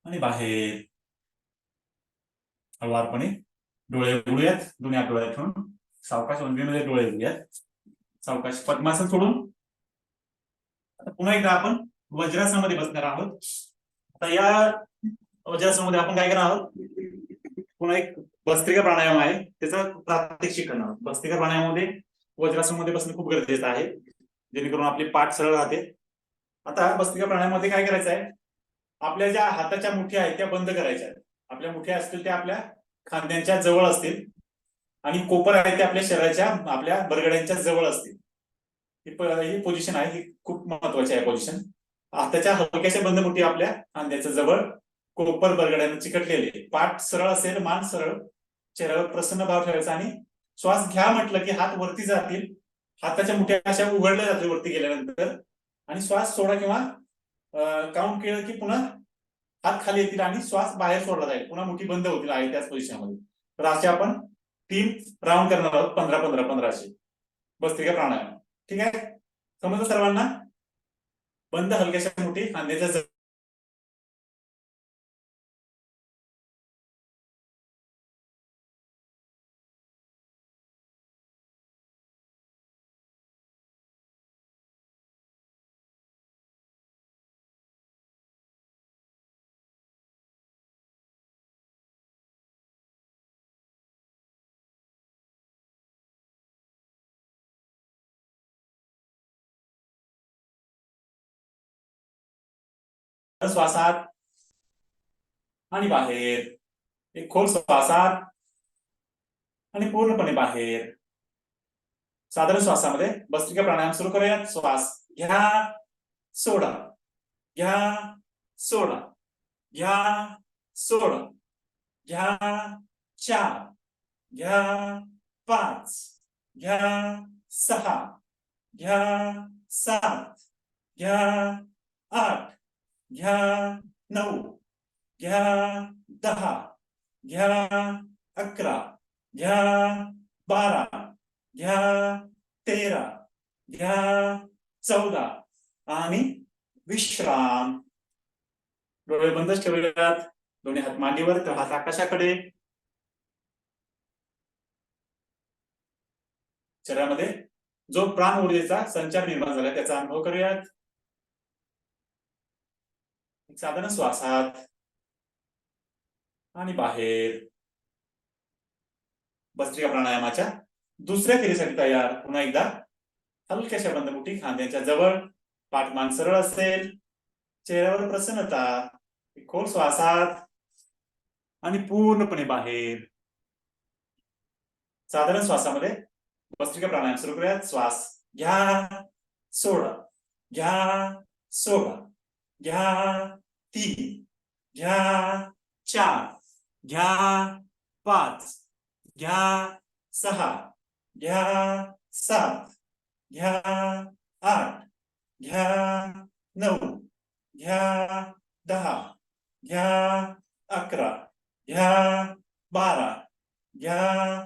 आणि बाहेर. हळुवारपणे डोळे उघडूयात. दोन्ही हात डोळ्यात ठेवून सावकाश उंचीमध्ये डोळे उघडूयात. सावकाश पद्मासन सोडून आता पुन्हा एकदा आपण वज्रासनामध्ये बसणार आहोत. आता या वज्रासनामध्ये आपण काय करणार आहोत, पुन्हा एक भस्त्रिका प्राणायाम आहे, त्याचा प्रात्यक्षिक करणार आहोत. भस्त्रिका प्राणायामामध्ये वज्रासनामध्ये बसणं खूप गरजेचं आहे, जेणेकरून आपली पाठ सरळ राहते. आता भस्त्रिका प्राणायामामध्ये काय करायचं आहे, आपल्या ज्या हाताच्या मुठ्या आहेत त्या बंद करायच्या. आपल्या मुठ्या असतील त्या आपल्या खांद्यांच्या जवळ असतील आणि कोपर आहे ते आपल्या शरीराच्या, आपल्या बरगड्यांच्या जवळ असतील. ही पोझिशन आहे, ही खूप महत्वाची आहे पोझिशन. हाताच्या हलक्याशा बंद मुठी आपल्या खांद्याच्या जवळ, कोपर बरगड्याने चिकटलेले, पाठ सरळ असेल, मान सरळ, चेहऱ्यावर प्रसन्न भाव ठेवायचा आणि श्वास घ्या म्हटलं की हात वरती जातील, हाताच्या मुठ्या अशा उघडल्या जातील वरती गेल्यानंतर, आणि श्वास सोडा किंवा काउंट केलं की पुन्हा हात खाली येतील आणि श्वास बाहेर सोडला जाईल, पुन्हा मुठी बंद होतील आहे त्याच पोझिशनमध्ये. तर असे आपण 3 राऊंड करणार आहोत, 15-15-15 भस्त्रिका प्राणायाम. ठीक आहे, समजलं सर्वांना? बंद हलक्याशा मुठी, खांद्याच्या श्वासात आणि बाहेर, एक खोल श्वासात आणि पूर्णपणे बाहेर. साधारण श्वासामध्ये भस्त्रिका प्राणायाम सुरू करूयात. श्वास घ्या, सोडा, घ्या, सोडा, घ्या, सोडा, घ्या, 4, घ्या, 5, घ्या, 6, घ्या, 7, घ्या, 8, घ्या, 9, घ्या, 10, घ्या, 11, घ्या, 12, घ्या, 13, घ्या, 14 आणि विश्राम. डोळे बंदच ठेवूयात. दोन्ही हात मांडीवर, तर हात आकाशाकडे. शरीरामध्ये जो प्राण ऊर्जेचा संचार निर्माण झाला त्याचा अनुभव करूयात. साधारण श्वासात आणि बाहेर. भस्त्रिका प्राणायामाच्या दुसऱ्या फेरीसाठी तयार. पुन्हा एकदा हलक्याशा बंद मुठी खांद्याच्या जवळ, पाठमान सरळ असेल, चेहऱ्यावर प्रसन्नता, खोल श्वासात आणि पूर्णपणे बाहेर. साधारण श्वासामध्ये भस्त्रिका प्राणायाम सुरू करूयात. श्वास घ्या, सोडा, घ्या, सोडा, घ्या, 3, घ्या, 4, घ्या, 5, घ्या, 6, घ्या, 7, घ्या, 8, घ्या, 9, घ्या, 10, घ्या, 11, घ्या, 12, घ्या,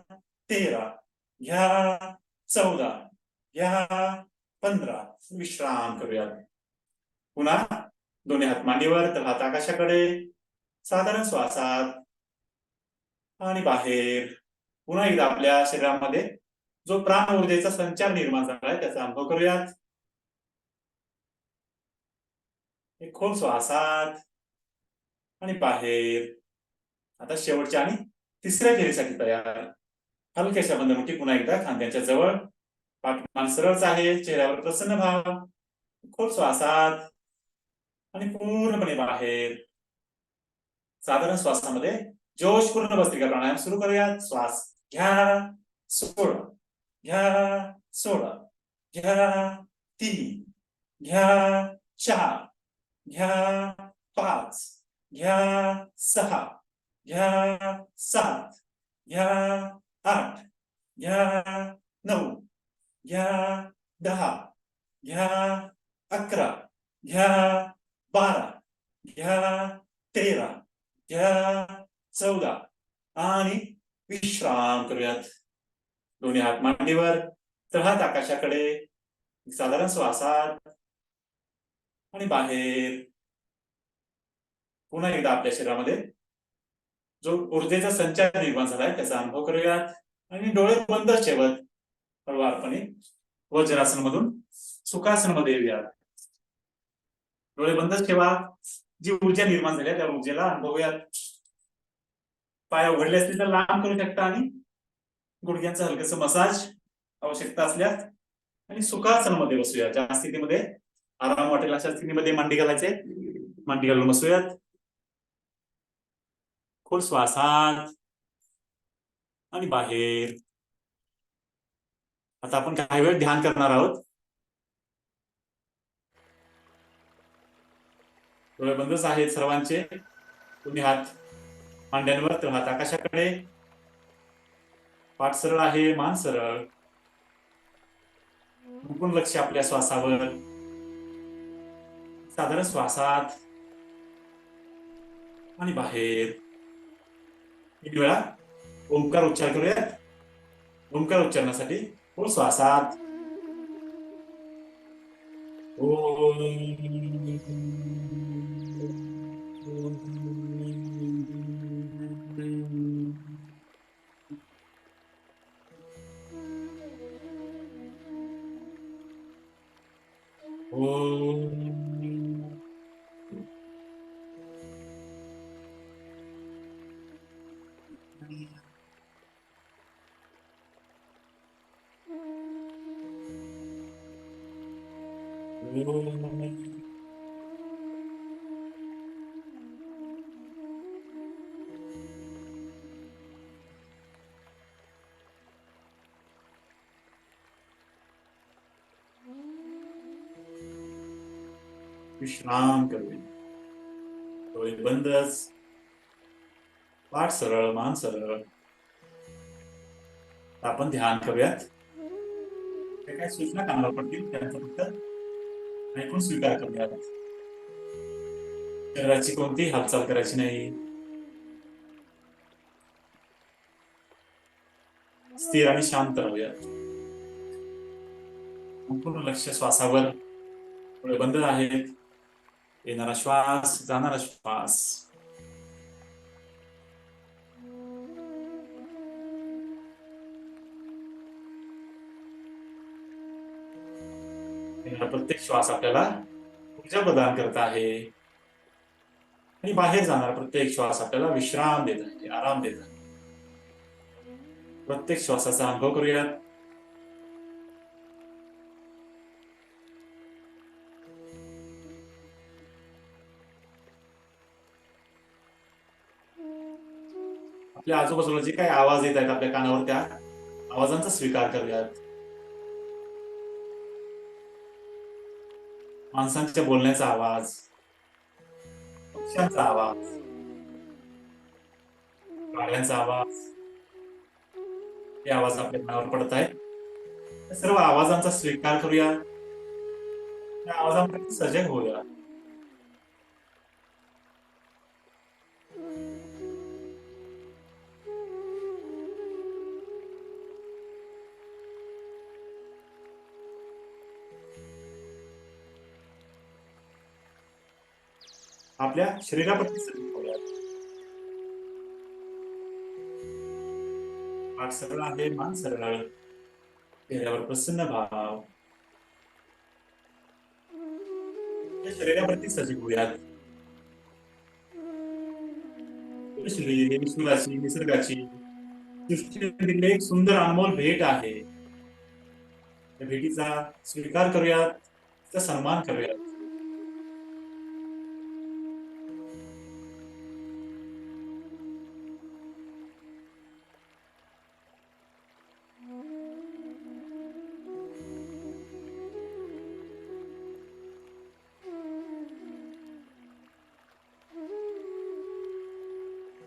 13, घ्या, 14, घ्या, 15. विश्राम करूयात. पुन्हा दोन्ही हात मांडीवर, तर हात आकाशाकडे. साधारण श्वासात आणि बाहेर. पुन्हा एकदा आपल्या शरीरामध्ये जो प्राण ऊर्जेचा संचार निर्माण झालाय त्याचा अनुभव करूयात. एक खोल श्वासात आणि बाहेर. आता शेवटच्या आणि तिसऱ्या फेरीसाठी तयार. हलक्याशा बंद मुठी पुन्हा एकदा खांद्याच्या जवळ, पाठमान सरळच आहे, चेहऱ्यावर प्रसन्न भाव. खोल श्वासात आणि पूर्णपणे बाहेर. साधारण श्वासामध्ये जोशपूर्ण भस्त्रिका प्राणायाम सुरू करूयात. श्वास घ्या, सोडा, घ्या, सोडा, घ्या, 3, घ्या, 4, घ्या, 5, घ्या, 6, घ्या, 7, घ्या, 8, घ्या, 9, घ्या, 10, घ्या, 11, घ्या, 12, घ्या, 13, घ्या, 14 आणि विश्राम करूयात. दोन्ही हात मांडीवर, तळहात आकाशाकडे. साधारण श्वासात आणि बाहेर. पुन्हा एकदा आपल्या शरीरामध्ये जो ऊर्जेचा संचार निर्माण झालाय त्याचा अनुभव करूयात आणि डोळे बंद ठेवत हळुवारपणे वज्रासन मधून सुखासन मध्ये येऊयात. डोळे बंदच ठेवा. जी ऊर्जा निर्माण झाली त्या ऊर्जेला अनुभवूयात. पाय उघडले असतील तर लांब करू शकता आणि गुडघ्यांचा हलकस मसाज आवश्यकता असल्यास आणि सुखासन मध्ये बसूया. ज्या स्थितीमध्ये आराम वाटेल अशा स्थितीमध्ये मांडी घालायचे. मांडी घालून बसूयात. खोल श्वासात आणि बाहेर. आता आपण काही वेळ ध्यान करणार आहोत. डोळे बंदच आहेत सर्वांचे. दोन्ही हात मांड्यांवर, तर हात आकाशाकडे, पाठ सरळ आहे, मान सरळ. संपूर्ण लक्ष आपल्या श्वासावर. साधारण श्वासात आणि बाहेर. 3 वेळा ओंकार उच्चार करूयात. ओंकार उच्चारण्यासाठी खोल श्वासात विश्राम करूया. डोळे बंदच, पाठ सरळ, मान सरळ. आपण ध्यान करूयात. त्या काही सूचना कानावर पडतील त्यांचा फक्त ऐकून स्वीकार करूयात. शरीराची कोणतीही हालचाल करायची नाही. स्थिर आणि शांत राहूयात. संपूर्ण लक्ष श्वासावर. डोळे बंद आहेत. येणारा श्वास, जाणारा श्वास. येणारा प्रत्येक श्वास आपल्याला ऊर्जा प्रदान करत आहे आणि बाहेर जाणारा प्रत्येक श्वास आपल्याला विश्राम देत आहे, आराम देत आहे. प्रत्येक श्वासाचा अनुभव करूयात. आपल्या आजूबाजूला जे काही आवाज येत आहेत आपल्या कानावर, त्या आवाजांचा स्वीकार करूयात. माणसांच्या बोलण्याचा आवाज, पक्ष्यांचा आवाज, गाड्यांचा आवाज, हे आवाज आपल्या कानावर पडत आहेत. त्या सर्व आवाजांचा स्वीकार करूया. त्या आवाजांप्रती सजग होऊया. आपल्या शरीराप्रती सजग होऊया. पाठ सरळ आहे, मान सरळ. चेहऱ्यावर प्रसन्न भाव. आपल्या शरीराप्रती सजग होऊयात. शरीर हे निसर्गाची सृष्टीने दिलेली एक सुंदर अनमोल भेट आहे. त्या भेटीचा स्वीकार करूयात, त्याचा सन्मान करूयात.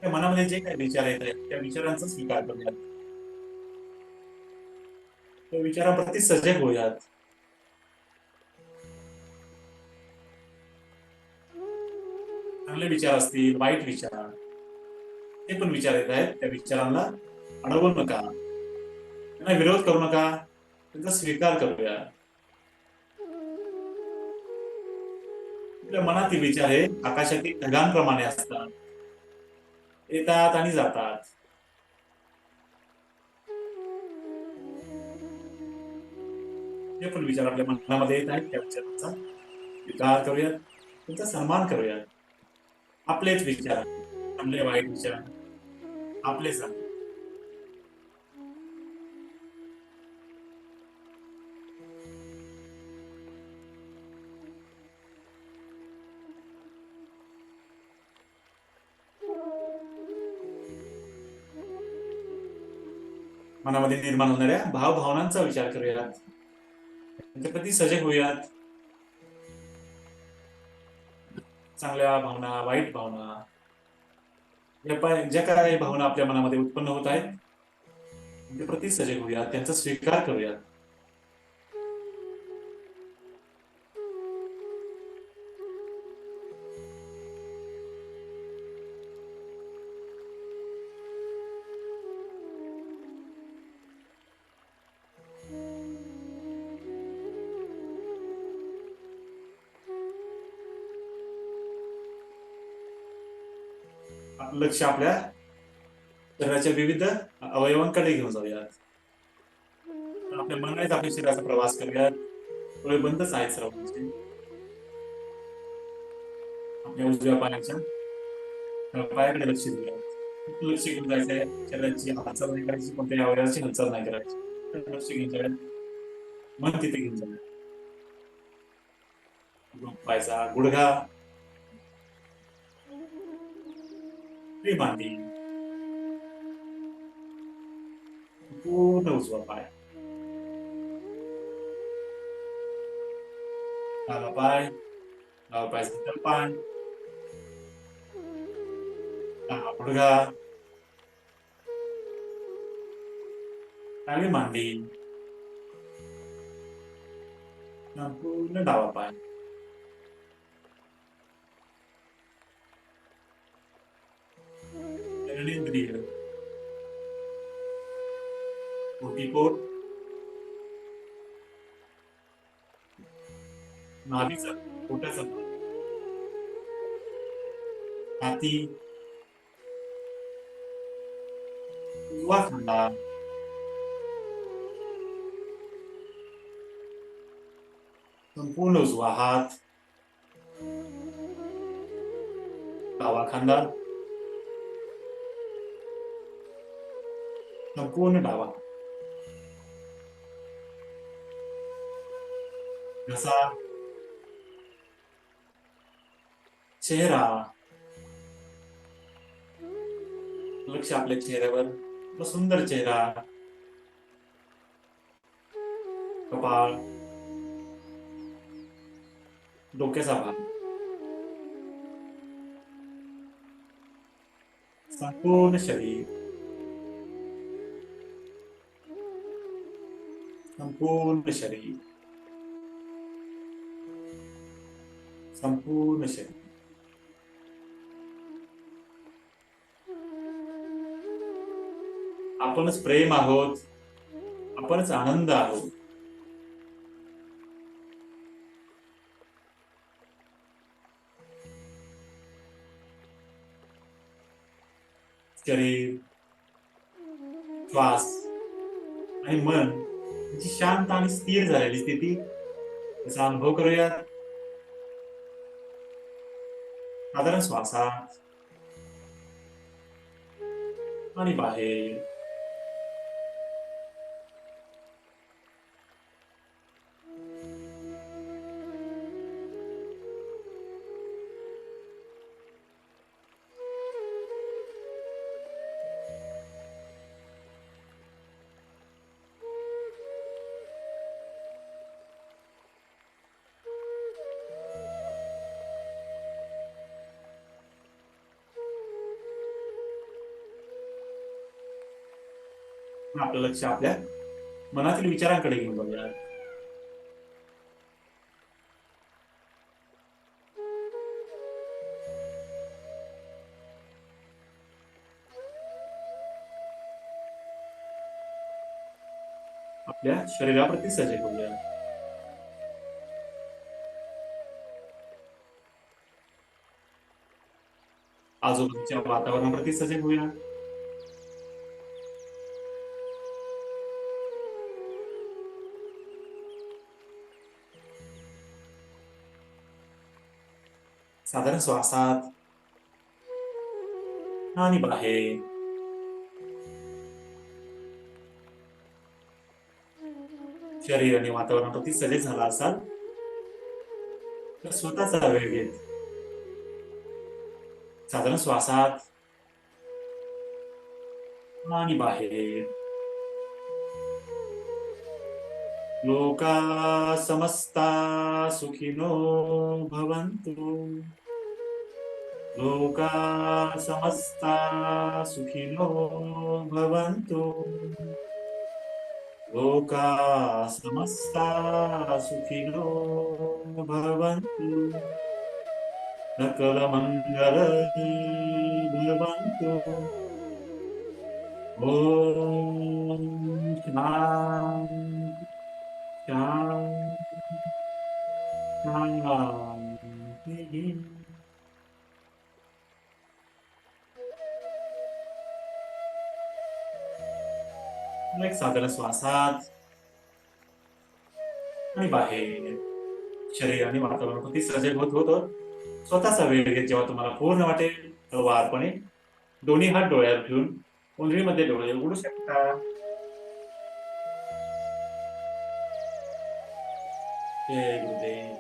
त्या मनामध्ये जे काही विचार येत आहेत त्या विचारांचा स्वीकार करूयात. त्या विचाराप्रती सजग होऊयात. चांगले विचार असतील, वाईट विचार, ते पण विचार येत आहेत, त्या विचारांना अडवू नका, त्यांना विरोध करू नका, त्यांचा स्वीकार करूया. आपल्या मनातील विचार हे आकाशातील ढगांप्रमाणे असतात, येतात आणि जातात. जे पण विचार आपल्या मनामध्ये येत आहेत त्या विचारांचा स्वीकार करूयात, त्यांचा सन्मान करूयात. आपलेच विचार, चांगले वाईट विचार आपलेच आहेत. मनामध्ये निर्माण होणाऱ्या भावभावनांचा विचार करूयात, त्यांच्या प्रती सजग होऊयात. चांगल्या भावना, वाईट भावना, ज्या काही भावना आपल्या मनामध्ये उत्पन्न होत आहेत ते प्रति सजग होऊया, त्यांचा स्वीकार करूया. आपलं लक्ष आपल्या शरीराच्या विविध अवयवांकडे घेऊन जाऊयात. आपल्या मनानेच आपल्या शरीराचा प्रवास करूयात. डोळे बंदच आहेत सर्वांचे. आपल्या उजव्या पायाच्या पायाकडे लक्ष देऊया. लक्ष घेऊन जायचंय, शरीराची हालचाल नाही करायची, कोणत्याही अवयवाची हालचाल नाही करायची. लक्ष घेऊन जाऊया, मन तिथे घेऊन जाऊया. पायचा गुडघा, मांडी, पूर्ण उजवा पाय, डावा पाय, डावा पायचा तळपाय, डावा गुडघा, डावी मांडी, संपूर्ण डावा पाय. जननेंद्रिय, ओटीपोट, नाभीचा पोटाचा भाग, छाती, उजवा खांदा, संपूर्ण उजवा हात, डावा खांदा, संपूर्ण डावा घसा, चेहरा. लक्ष आपल्या चेहऱ्यावर, सुंदर चेहरा, कपाळ, डोक्याचा भाग, संपूर्ण शरीर, संपूर्ण शरीर, संपूर्ण शरीर. आपणच प्रेम आहोत, आपणच आनंद आहोत. शरीर, श्वास आणि मन यांची शांत आणि स्थिर झालेली स्थिती त्याचा अनुभव करूया. साधारण श्वासात आणि बाहेर. आपलं लक्ष आपल्या मनातील विचारांकडे घेऊन बघूया. आपल्या शरीराप्रती सजग होऊया. आजूबाजूच्या वातावरणाप्रती सजग होऊया. साधारण श्वासात आणि बाहेर. शरीर आणि वातावरणाप्रती सजग झाला असाल तर स्वतःचा वेळ घेत साधारण श्वासात आणि बाहेर. लोका समस्ता सुखिनो भवन्तु. लोका समस्ता सुखिनो भवन्तु. लोका समस्ता सुखिनो भवन्तु. सकलमङ्गलानि भवन्तु. ॐ शान्ति शान्ति शान्तिः. एक साधारण श्वासात आणि बाहेर शरीर आणि वातावरण सजग होत होत स्वतःचा वेळ घेत जेव्हा तुम्हाला पूर्ण वाटेल तेव्हा वारपणे दोन्ही हात डोळ्यावर ठेवून उंजळीमध्ये डोळे उघडू शकता. जय गुरुदेव.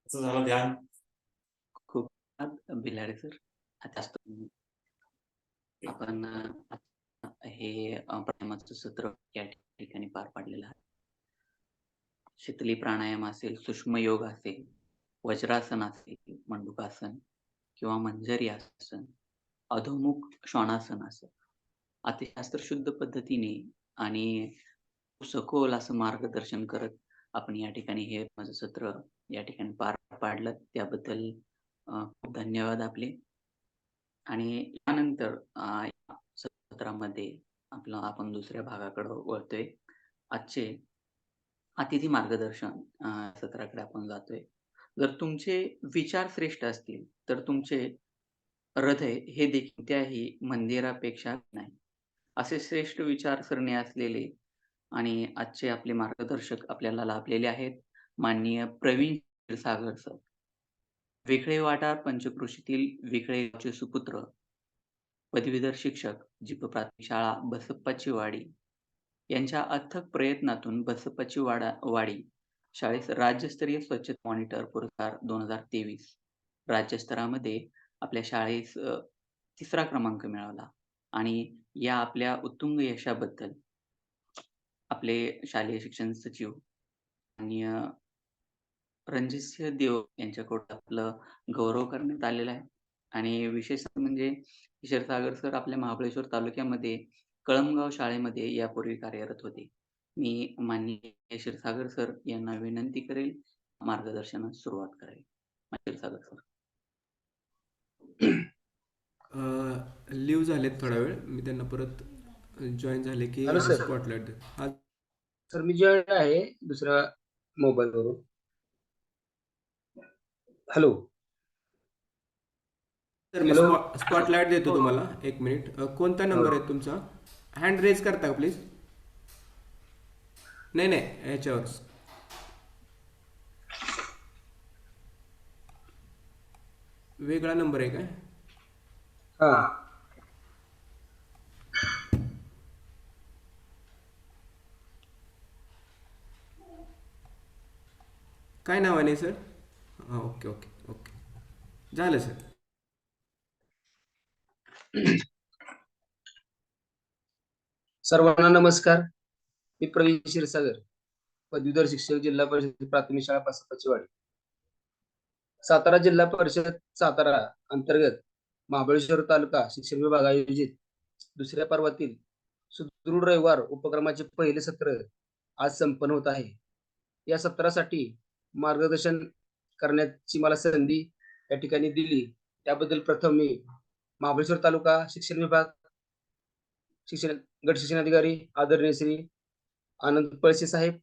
असं झालं ध्यान. खूप बिलारे सर जास्त आपण हे प्राणायामाचं सत्र या ठिकाणी पार पाडलेलं आहे. शीतली प्राणायाम असेल, सूक्ष्म योग असेल, वज्रासन असेल, मंडूकासन किंवा मंजरी आसन, अधोमुख श्वानासन असेल, अतिशय शास्त्रशुद्ध पद्धतीने आणि सखोल असं मार्गदर्शन करत आपण या ठिकाणी हे माझं सत्र या ठिकाणी पार पाडलं त्याबद्दल खूप धन्यवाद आपले. आणि त्यानंतर या सत्रामध्ये आपण दुसऱ्या भागाकडे वळतोय. आजचे अतिथी मार्गदर्शन सत्राकडे आपण जातोय. जर तुमचे विचार श्रेष्ठ असतील तर तुमचे हृदय हे देखील कोणत्याही मंदिरापेक्षा नाही. असे श्रेष्ठ विचारसरणी असलेले आणि आजचे आपले मार्गदर्शक आपल्याला लाभलेले आहेत माननीय प्रवीण क्षीरसागर सर. विखळे वाटार पंचक्रोशीतील विखळे गावचे सुपुत्र, पदवीधर शिक्षक, जीप प्राथमिक शाळा बसप्पाची वाडी यांच्या अथक प्रयत्नातून बसप्पाची वाडी शाळेस राज्यस्तरीय स्वच्छता मॉनिटर पुरस्कार 2023 राज्यस्तरामध्ये आपल्या शाळेस 3रा क्रमांक मिळवला. आणि या आपल्या उत्तुंग यशाबद्दल आपले शालेय शिक्षण सचिव माननीय रणजितसिंह देव यांच्याकडून आपलं गौरव करण्यात आलेला आहे. आणि विशेष म्हणजे क्षीरसागर सर आपल्या महाबळेश्वर तालुक्यामध्ये कळमगाव शाळेमध्ये यापूर्वी कार्यरत होते. मी माननीय क्षीरसागर सर यांना विनंती करेल मार्गदर्शनास सुरुवात करावी. क्षीरसागर सर. लिव्ह झालेत थोडा वेळ, मी त्यांना परत जॉईन झाले की हॅलो सर. स्पॉटलाइट. हा सर मी जॉईन आहे दुसऱ्या मोबाईल वरून. हॅलो सर, मी हॅलो. स्पॉटलाइट देतो तुम्हाला. एक मिनिट. कोणता नंबर आहे तुमचा? हँड रेज करता का प्लीज? नाही नाही, याच्यावर वेगळा नंबर आहे काय? हा काय नावाने सर? हां, ओके ओके ओके, झालं सर. सर्वांना नमस्कार. मी प्रवीण क्षीरसागर, पदवीधर शिक्षक, जिल्हा परिषद प्राथमिक शाळा बसप्पाची वाडी, सातारा जिल्हा परिषद सातारा अंतर्गत महाबळेश्वर तालुका शिक्षण विभाग आयोजित दुसऱ्या पर्वातील सुदृढ रविवार उपक्रमाचे पहिले सत्र आज संपन्न होत आहे. या सत्रासाठी मार्गदर्शन करण्याची मला संधी या ठिकाणी दिली त्याबद्दल प्रथम मी महाबळेश्वर तालुका शिक्षण विभाग गट शिक्षण अधिकारी आदरणीय श्री आनंद पळसे साहेब,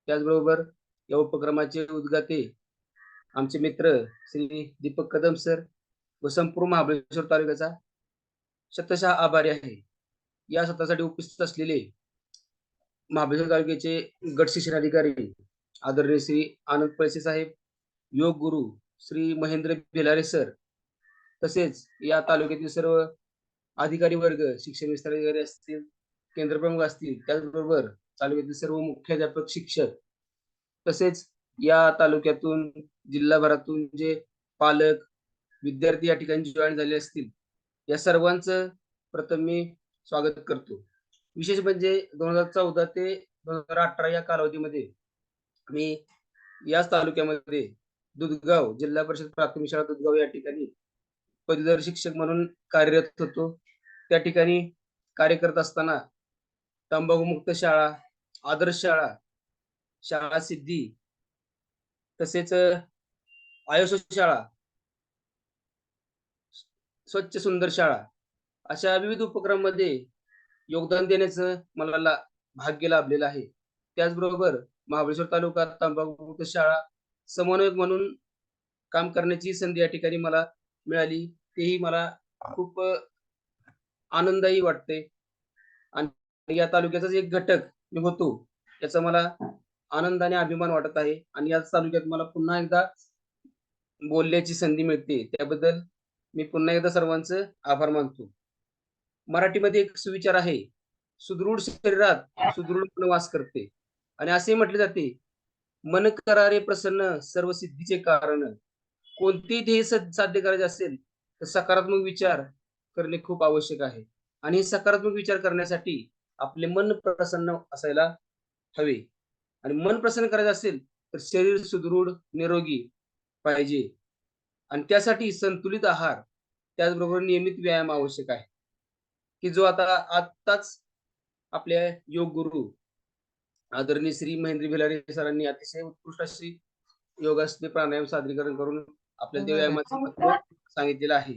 त्याचबरोबर या उपक्रमाचे उद्गाते आमचे मित्र श्री दीपक कदम सर व संपूर्ण महाबळेश्वर तालुक्याचा शतशः आभारी आहे. या सत्रासाठी उपस्थित असलेले महाबळेश्वर तालुक्याचे गट शिक्षण अधिकारी आदरणीय श्री आनंद पळसे साहेब, योग गुरु श्री महेंद्र भिलारे सर, तसेच या तालुक्यातील सर्व अधिकारी वर्ग, शिक्षण विस्तार अधिकारी असतील, केंद्र प्रमुख असतील, त्याचबरोबर तालुक्यातील सर्व मुख्याध्यापक, शिक्षक, तसेच या तालुक्यातून जिल्हाभरातून जे पालक विद्यार्थी या ठिकाणी जॉईन झाले असतील, या सर्वांचं प्रथम मी स्वागत करतो. विशेष म्हणजे 2014 ते 2018 या कालावधीमध्ये मी याच तालुक्यामध्ये दुधगाव जिल्हा परिषद प्राथमिक शाळा दुधगाव या ठिकाणी पदवीधर शिक्षक म्हणून कार्यरत होतो. त्या ठिकाणी कार्य करत असताना तंबाखूमुक्त शाळा, आदर्श शाळा, शाळा सिद्धी, तसेच आयुष शाळा, स्वच्छ सुंदर शाळा अशा विविध उपक्रमांमध्ये योगदान देण्याचं मला भाग्य लाभलेलं आहे. त्याचबरोबर महाबळेश्वर तालुका तंबाखूमुक्त शाळा समन्वयक म्हणून काम करण्याची संधी या ठिकाणी मला मिळाली. तेही मला खूप आनंददायी वाटते आणि या तालुक्याचा एक घटक मी होतो याचा मला आनंद आणि अभिमान वाटत आहे. आणि याच तालुक्यात मला पुन्हा एकदा बोलण्याची संधी मिळते, त्याबद्दल मी पुन्हा एकदा सर्वांचं आभार मानतो. मराठीमध्ये एक सुविचार आहे, सुदृढ शरीरात सुदृढ मन वास करते. आणि असे म्हटले जाते, मन करारे प्रसन्न सर्व सिद्धीचे कारण. कोणतेही ध्येय साध्य करायचे असेल तर सकारात्मक विचार करणे खूप आवश्यक आहे. आणि हे सकारात्मक विचार करण्यासाठी आपले मन प्रसन्न असायला हवे. आणि मन प्रसन्न करायचं असेल तर शरीर सुदृढ निरोगी पाहिजे. आणि त्यासाठी संतुलित आहार त्याचबरोबर नियमित व्यायाम आवश्यक आहे, की जो आत्ताच आपल्या योग गुरु आदरणीय श्री महेंद्र भिलारे सरांनी अतिशय उत्कृष्ट अशी योगासने प्राणायाम सादरीकरण करून आपल्याला ते व्यायामाचे तत्व सांगितलेलं आहे.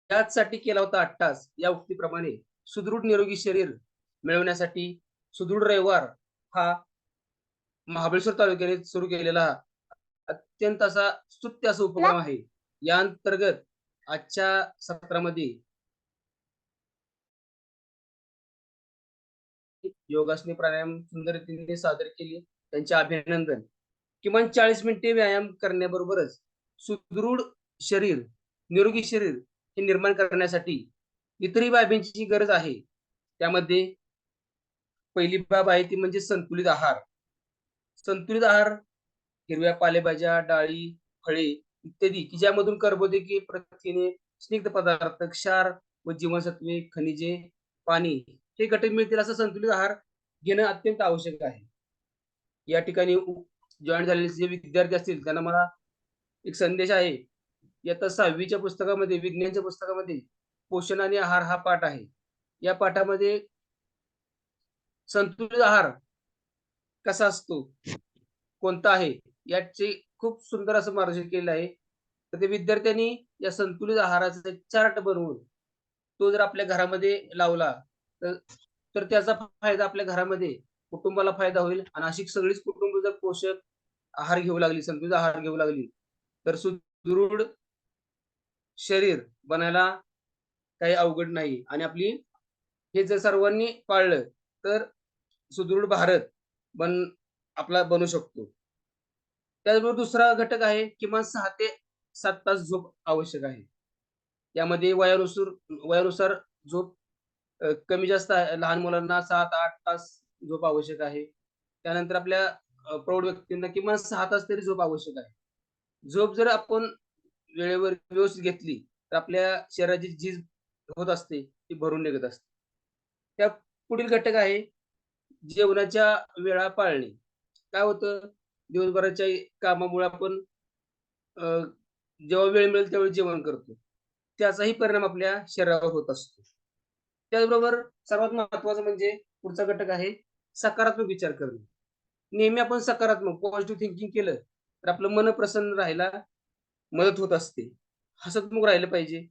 याचसाठी केला होता 8 तास या उक्तीप्रमाणे सुदृढ निरोगी शरीर मिळवण्यासाठी सुदृढ रविवार हा महाबळेश्वर तालुक्याने सुरू केलेला अत्यंत असा स्तुत्य असा उपक्रम आहे. या अंतर्गत आजच्या सत्रामध्ये योगासने प्राणायाम सुंदर रीतीने सादर केली, त्यांचे अभिनंदन. किमान 40 मिनिटे व्यायाम करण्याबरोबरच सुदृढ शरीर निरोगी शरीर हे निर्माण करण्यासाठी इतरही बाबींची गरज आहे. त्यामध्ये पहिली बाब आहे ती म्हणजे संतुलित आहार. संतुलित आहार हिरव्या पालेभाज्या, डाळी, फळे इत्यादी की ज्यामधून कर्बोदके, प्रथिने, स्निग्ध पदार्थ, क्षार व जीवनसत्वे, खनिजे, पाणी हे घटक मिळतील असा संतुलित आहार घेणं अत्यंत आवश्यक आहे. या ठिकाणी जॉईन झालेले जे विद्यार्थी असतील त्यांना मला एक संदेश आहे. इयत्ता 6वीच्या पुस्तकामध्ये विज्ञानच्या पुस्तकामध्ये पोषण आणि आहार हा पाठ आहे. या पाठामध्ये संतुलित आहार कसा असतो, कोणता आहे याचे खूप सुंदर असं मार्गदर्शन केलेलं आहे. तर ते विद्यार्थ्यांनी या संतुलित आहाराचा चार्ट बनवून तो जर आपल्या घरामध्ये लावला तर त्याचा फायदा आपल्या घरामध्ये कुटुंबाला फायदा होईल. आणि अशी सगळीच कुटुंब जर पोषक आहार घेऊ लागली, संतुलित आहार घेऊ लागली तर सुदृढ शरीर बनायला काही अवघड नाही. आणि आपली हे जर सर्वांनी पाळलं तर सुदृढ भारत आपला बनू शकतो. त्याचबरोबर दुसरा घटक आहे किमान 6 ते 7 तास झोप आवश्यक आहे. यामध्ये वयानुसार झोप कमी जास्त आहे. लहान मुलांना 7-8 तास झोप आवश्यक आहे. त्यानंतर आपल्या प्रौढ व्यक्तींना किमान 6 तास तरी झोप आवश्यक आहे. झोप जर आपण वेळेवर व्यवस्थित घेतली तर आपल्या शरीराची झीज होत असते ती भरून निघत असते. त्या पुढील घटक आहे जेवणाच्या वेळा पाळणे. काय होतं, दिवसभराच्या कामामुळे आपण जेव्हा वेळ मिळेल त्यावेळी जेवण करतो, त्याचाही परिणाम आपल्या शरीरावर होत असतो. त्याचबरोबर सर्वात महत्वाचं म्हणजे पुढचा घटक आहे सकारात्मक विचार करणे. नेहमी आपण सकारात्मक पॉझिटिव्ह थिंकिंग केलं तर आपलं मन प्रसन्न राहायला मदत होत असते. हसतमुख राहिलं पाहिजे,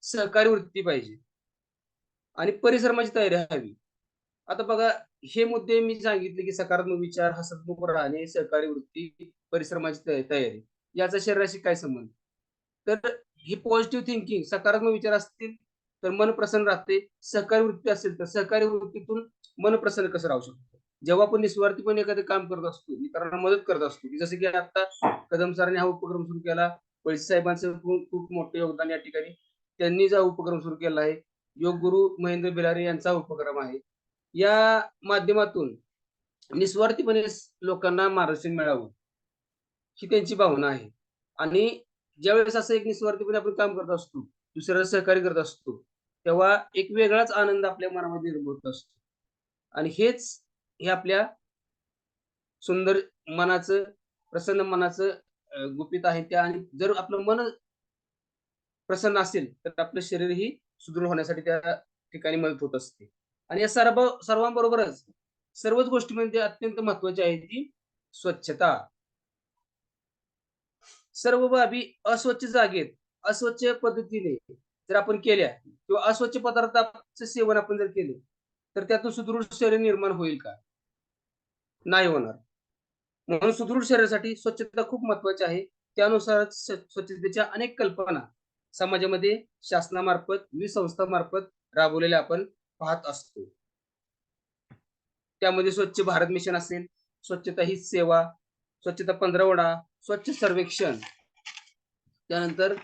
सहकारी वृत्ती पाहिजे आणि परिश्रमाची तयारी हवी. आता बघा, हे मुद्दे मी सांगितले की सकारात्मक विचार, हसतमुख राहणे, सहकारी वृत्ती, परिश्रमाची तयारी याचा शरीराशी काय संबंध. तर ही पॉझिटिव्ह थिंकिंग सकारात्मक विचार असतील तर मन प्रसन्न राहते. सहकारी वृत्ती असेल तर सहकारी वृत्तीतून मन प्रसन्न कसं राहू शकतो. जेव्हा आपण निस्वार्थीपणे एखादं काम करत असतो, इतरांना मदत करत असतो, जसं की आता कदम सरांनी हा उपक्रम सुरू केला, पळशी साहेबांचं खूप मोठं योगदान या ठिकाणी, त्यांनी जो उपक्रम सुरू केला आहे, योग गुरु महेंद्र भिलारे यांचा उपक्रम आहे. या माध्यमातून निस्वार्थीपणे लोकांना मार्गदर्शन मिळावं ही त्यांची भावना आहे. आणि ज्यावेळेस असं एक निस्वार्थीपणे आपण काम करत असतो, दुसऱ्याला सहकार्य करत असतो, तेव्हा एक वेगळाच आनंद आपल्या मनामध्ये निर्माण होत असतो. आणि हे आपल्या सुंदर मनाचं, प्रसन्न मनाचं गुपित आहे त्या. आणि जर आपलं मन प्रसन्न असेल तर आपलं शरीरही सुदृढ होण्यासाठी त्या ठिकाणी मदत होत असते. आणि या सर्वांबरोबरच सर्वच गोष्टीमध्ये अत्यंत महत्वाची आहे ती स्वच्छता. सर्व बाबी अस्वच्छ जागेत अस्वच्छ पद्धतीने जर आपण केल्या किंवा अस्वच्छ पदार्थाचं सेवन आपण जर केले तर त्यातून सुदृढ शरीर निर्माण होईल का? नाही होणार. म्हणून सुदृढ शरीरासाठी स्वच्छता खूप महत्वाची आहे. त्यानुसारच स्वच्छतेच्या अनेक कल्पना समाजामध्ये शासनामार्फत, विविध संस्थांमार्फत राबवलेल्या आपण पाहत असतो. त्यामध्ये स्वच्छ भारत मिशन असेल, स्वच्छता ही सेवा, स्वच्छता पंधरवडा, स्वच्छ सर्वेक्षण, त्यानंतर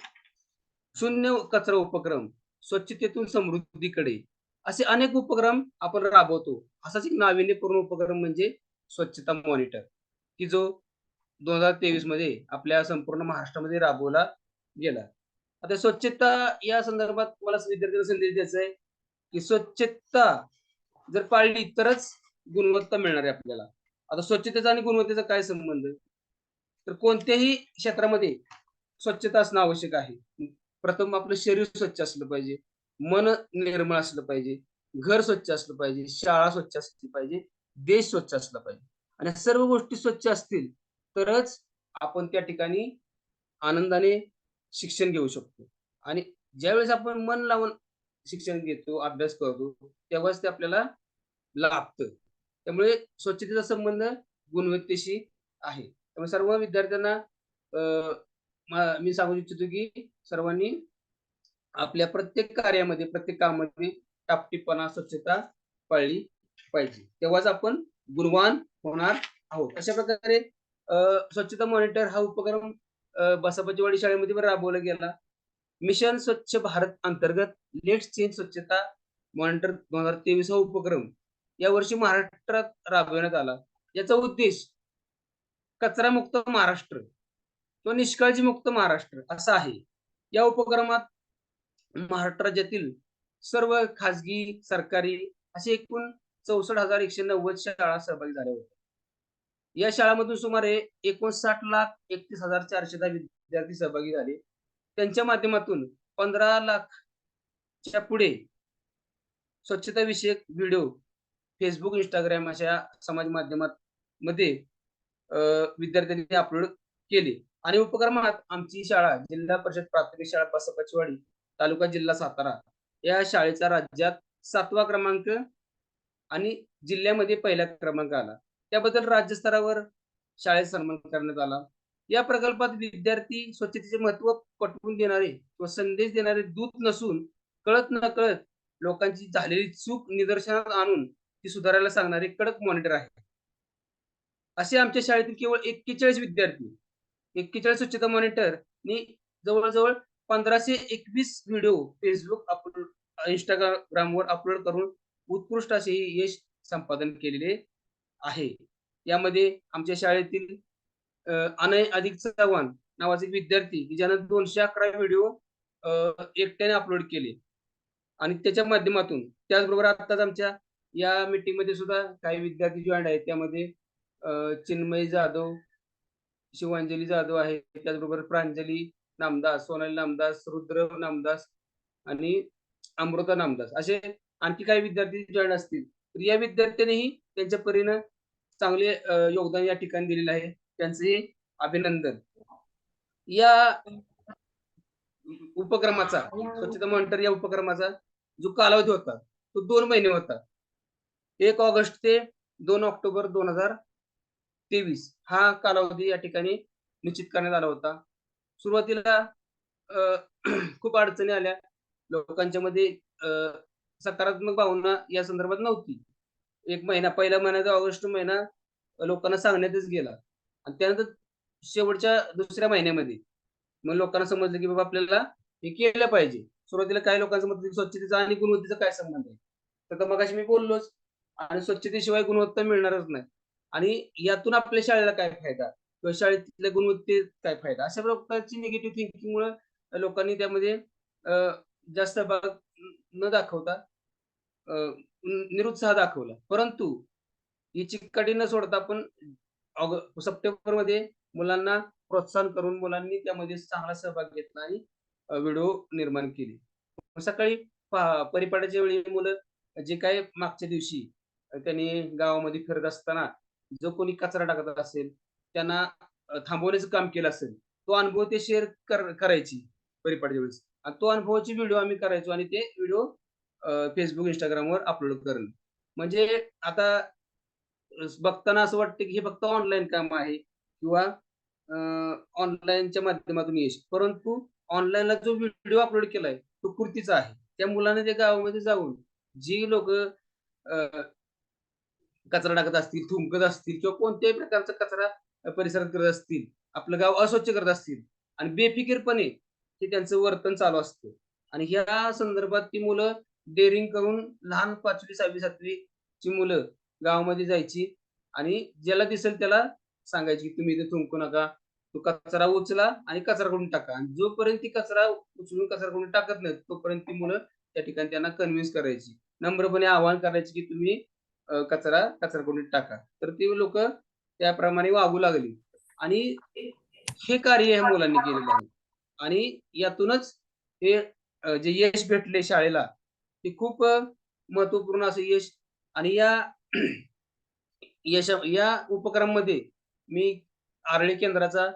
शून्य कचरा उपक्रम, स्वच्छतेतून समृद्धीकडे, असे अनेक उपक्रम आपण राबवतो. असाच एक नाविन्यपूर्ण उपक्रम म्हणजे स्वच्छता मॉनिटर, की जो 2023 मध्ये आपल्या संपूर्ण महाराष्ट्रामध्ये राबवला गेला. आता स्वच्छता या संदर्भात मला विद्यार्थ्यांना संदेश द्यायचा आहे की स्वच्छता जर पाळली तरच गुणवत्ता मिळणार आहे आपल्याला. आता स्वच्छतेचा आणि गुणवत्तेचा काय संबंध? तर कोणत्याही क्षेत्रामध्ये स्वच्छता असणं आवश्यक आहे. प्रथम आपलं शरीर स्वच्छ असलं पाहिजे, मन निर्मळ असलं पाहिजे, घर स्वच्छ असलं पाहिजे, शाळा स्वच्छ असली पाहिजे, देश स्वच्छ असला पाहिजे. आणि सर्व गोष्टी स्वच्छ असतील तरच आपण त्या ठिकाणी आनंदाने शिक्षण घेऊ शकतो. आणि ज्यावेळेस आपण मन लावून शिक्षण घेतो, अभ्यास करतो, तेव्हाच ते आपल्याला लाभतं. त्यामुळे स्वच्छतेचा संबंध गुणवत्तेशी आहे. त्यामुळे सर्व विद्यार्थ्यांना मी सांगू इच्छितो की सर्वांनी आपल्या प्रत्येक कार्यामध्ये, प्रत्येक कामामध्ये टापटीपणा, स्वच्छता पाळली पाहिजे. तेव्हाच आपण गुणवान होणार आहोत. अशा प्रकारे स्वच्छता मॉनिटर हा उपक्रम बसापचीवाडी शाळेमध्ये पण राबवला गेला. मिशन स्वच्छ भारत अंतर्गत लेट्स चेंज स्वच्छता मॉनिटर 2023 हा उपक्रम यावर्षी महाराष्ट्रात राबवण्यात आला. याचा उद्देश कचरामुक्त महाराष्ट्र किंवा निष्काळजी मुक्त महाराष्ट्र असा आहे. या उपक्रमात महाराष्ट्र राज्यातील सर्व खासगी, सरकारी असे एकूण 64,190 शाळा सहभागी झाल्या होत्या. या शाळांमधून सुमारे 59,31,410 विद्यार्थी सहभागी झाले. त्यांच्या माध्यमातून 15 लाखच्या पुढे स्वच्छता विषयक व्हिडिओ फेसबुक, इंस्टाग्राम अशा समाज माध्यमांमध्ये विद्यार्थ्यांनी अपलोड केले. आणि उपक्रमात आमची शाळा जिल्हा परिषद प्राथमिक शाळा बसापचीवाडी, तालुका जिल्हा सातारा या शाळेचा राज्यात 7वा क्रमांक आणि जिल्ह्यामध्ये पहिला क्रमांक आला. त्याबद्दल राज्यस्तरावर शाळेत सन्मान करण्यात आला. या प्रकल्पात विद्यार्थी स्वच्छतेचे महत्त्व पटवून देणारे किंवा संदेश देणारे दूत नसून कळत नकळत लोकांची झालेली चूक निदर्शनात आणून ती सुधारायला सांगणारे कडक मॉनिटर आहे. असे आमच्या शाळेतील केवळ 41 विद्यार्थी, 41 स्वच्छता मॉनिटरनी जवळजवळ 1521 व्हिडिओ फेसबुक अपलोड, इंस्टाग्रामवर अपलोड करून उत्कृष्ट असे यश संपादन केलेले आहे. यामध्ये आमच्या शाळेतील अनय अधिक चव्हाण नावाचे एक विद्यार्थी की ज्यानं 211 व्हिडिओ एकट्याने अपलोड केले. आणि त्याच्या माध्यमातून त्याचबरोबर आताच आमच्या या मीटिंग मध्ये सुद्धा काही विद्यार्थी जॉईन आहेत. त्यामध्ये चिन्मय जाधव, शिवांजली जाधव आहे, त्याचबरोबर प्रांजली नामदास, सोनाली नामदास, रुद्र नामदास आणि अमृता नामदास असे आणखी काही विद्यार्थी जॉईन असतील. तर या विद्यार्थ्यांनीही त्यांच्या परीनं चांगले योगदान या ठिकाणी दिलेलं आहे. त्यांचे अभिनंदन. या उपक्रमाचा, स्वच्छता मॉनिटर या उपक्रमाचा जो कालावधी होता तो 2 महिने होता. 1 ऑगस्ट ते 2 ऑक्टोबर 2023 हा कालावधी या ठिकाणी निश्चित करण्यात आला होता. सुरुवातीला खूप अडचणी आल्या. लोकांच्या मध्ये सकारात्मक भावना या संदर्भात नव्हती. पहिला महिना ऑगस्ट महिना लोकांना सांगण्यातच गेला. आणि त्यानंतर शेवटच्या दुसऱ्या महिन्यामध्ये मग लोकांना समजलं की बाबा आपल्याला हे केलं पाहिजे. सुरुवातीला काही लोकांचं मत स्वच्छतेचा आणि गुणवत्तेचा काय संबंध आहे, तर मगाशी मी बोललोच. आणि स्वच्छतेशिवाय गुणवत्ता मिळणारच नाही. आणि यातून आपल्या शाळेला काय फायदा किंवा शाळेतल्या गुणवत्तेत काय फायदा, अशा प्रकारची निगेटिव्ह थिंकिंगमुळे लोकांनी त्यामध्ये जास्त भाग न दाखवता निरुत्साह दाखवला. परंतु ही चिकाटी न सोडता आपण सप्टेंबरमध्ये मुलांना प्रोत्साहन करून मुलांनी त्यामध्ये चांगला सहभाग घेतला आणि व्हिडिओ निर्माण केले. सकाळी परिपाठाच्या वेळी मुलं जे काही मागच्या दिवशी त्यांनी गावामध्ये फिरत असताना जो कोणी कचरा टाकत असेल, त्यांना थांबवण्याचं काम केलं असेल, तो अनुभव ते शेअर करायची परिपाठाच्या वेळेस आणि तो अनुभवाची व्हिडिओ आम्ही करायचो आणि ते व्हिडिओ Facebook, Instagramवर अपलोड करणं. म्हणजे आता बघताना असं वाटतं की हे फक्त ऑनलाईन काम आहे किंवा ऑनलाईनच्या माध्यमातून यश. परंतु ऑनलाईनला जो व्हिडिओ अपलोड केलाय तो कृतीचा आहे. त्या मुलाने त्या गावामध्ये जाऊन जी लोकं कचरा टाकत असतील, थुंकत असतील किंवा कोणत्याही प्रकारचा कचरा परिसरात करत असतील, आपलं गाव अस्वच्छ करत असतील आणि बेफिकीरपणे ते त्यांचं वर्तन चालू असतं आणि ह्या संदर्भात ती मुलं डेअरिंग करून लहान 5वी, 6वी, 7वी ची मुलं गावामध्ये जायची आणि ज्याला दिसेल त्याला सांगायची, की तुम्ही इथे थुंकू नका. तो कचरा उचला आणि कचराकुंडीत टाका आणि जोपर्यंत ती कचरा उचलून कचराकुंडीत टाकत नाहीत, तोपर्यंत ती मुलं त्या ठिकाणी त्यांना कन्व्हिन्स करायची. नम्रपणे आवाहन करायचे, की तुम्ही कचरा कचराकुंडीत टाका. तर ती लोकं त्याप्रमाणे वागू लागली आणि हे कार्य ह्या मुलांनी केलेलं आहे आणि यातूनच हे जे यश भेटले शाळेला, ते खूप महत्त्वपूर्ण असं यश आणि या या उपक्रमामध्ये मी आरळी केंद्राचा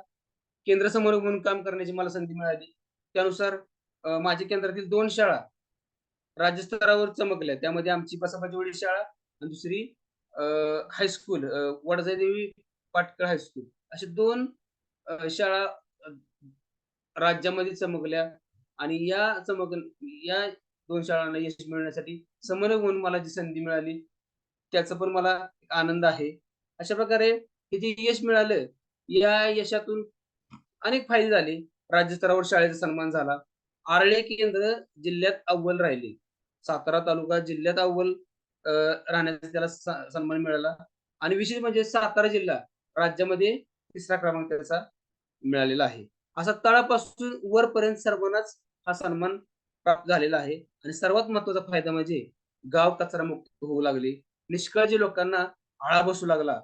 केंद्र समन्वयक म्हणून काम करण्याची मला संधी मिळाली. त्यानुसार माझ्या केंद्रातील 2 शाळा राज्यस्तरावर चमकल्या. त्यामध्ये आमची बसवाजीवाडी शाळा आणि दुसरी हायस्कूल वडजादेवी पाटकर हायस्कूल अशा 2 शाळा राज्यामध्ये चमकल्या आणि या 2 शाळांना यश मिळवण्यासाठी समन्वयक म्हणून मला जी संधी मिळाली, त्याचा पण मला आनंद आहे. अशा प्रकारे हे जे यश मिळालं, या यशातून अनेक फायदे झाले. राज्यस्तरावर शाळेचा सन्मान झाला. आरळे केंद्र जिल्ह्यात अव्वल राहिले. सातारा तालुका जिल्ह्यात अव्वल राहण्याचा त्याला सन्मान मिळाला आणि विशेष म्हणजे सातारा जिल्हा राज्यामध्ये 3रा क्रमांक त्याचा मिळालेला आहे. असा तळापासून वरपर्यंत सर्वांनाच हा सन्मान प्राप्त झालेला आहे आणि सर्वात महत्त्वाचा फायदा म्हणजे गाव कचरामुक्त होऊ लागले. निष्काळजी लोकांना आळा बसू लागला.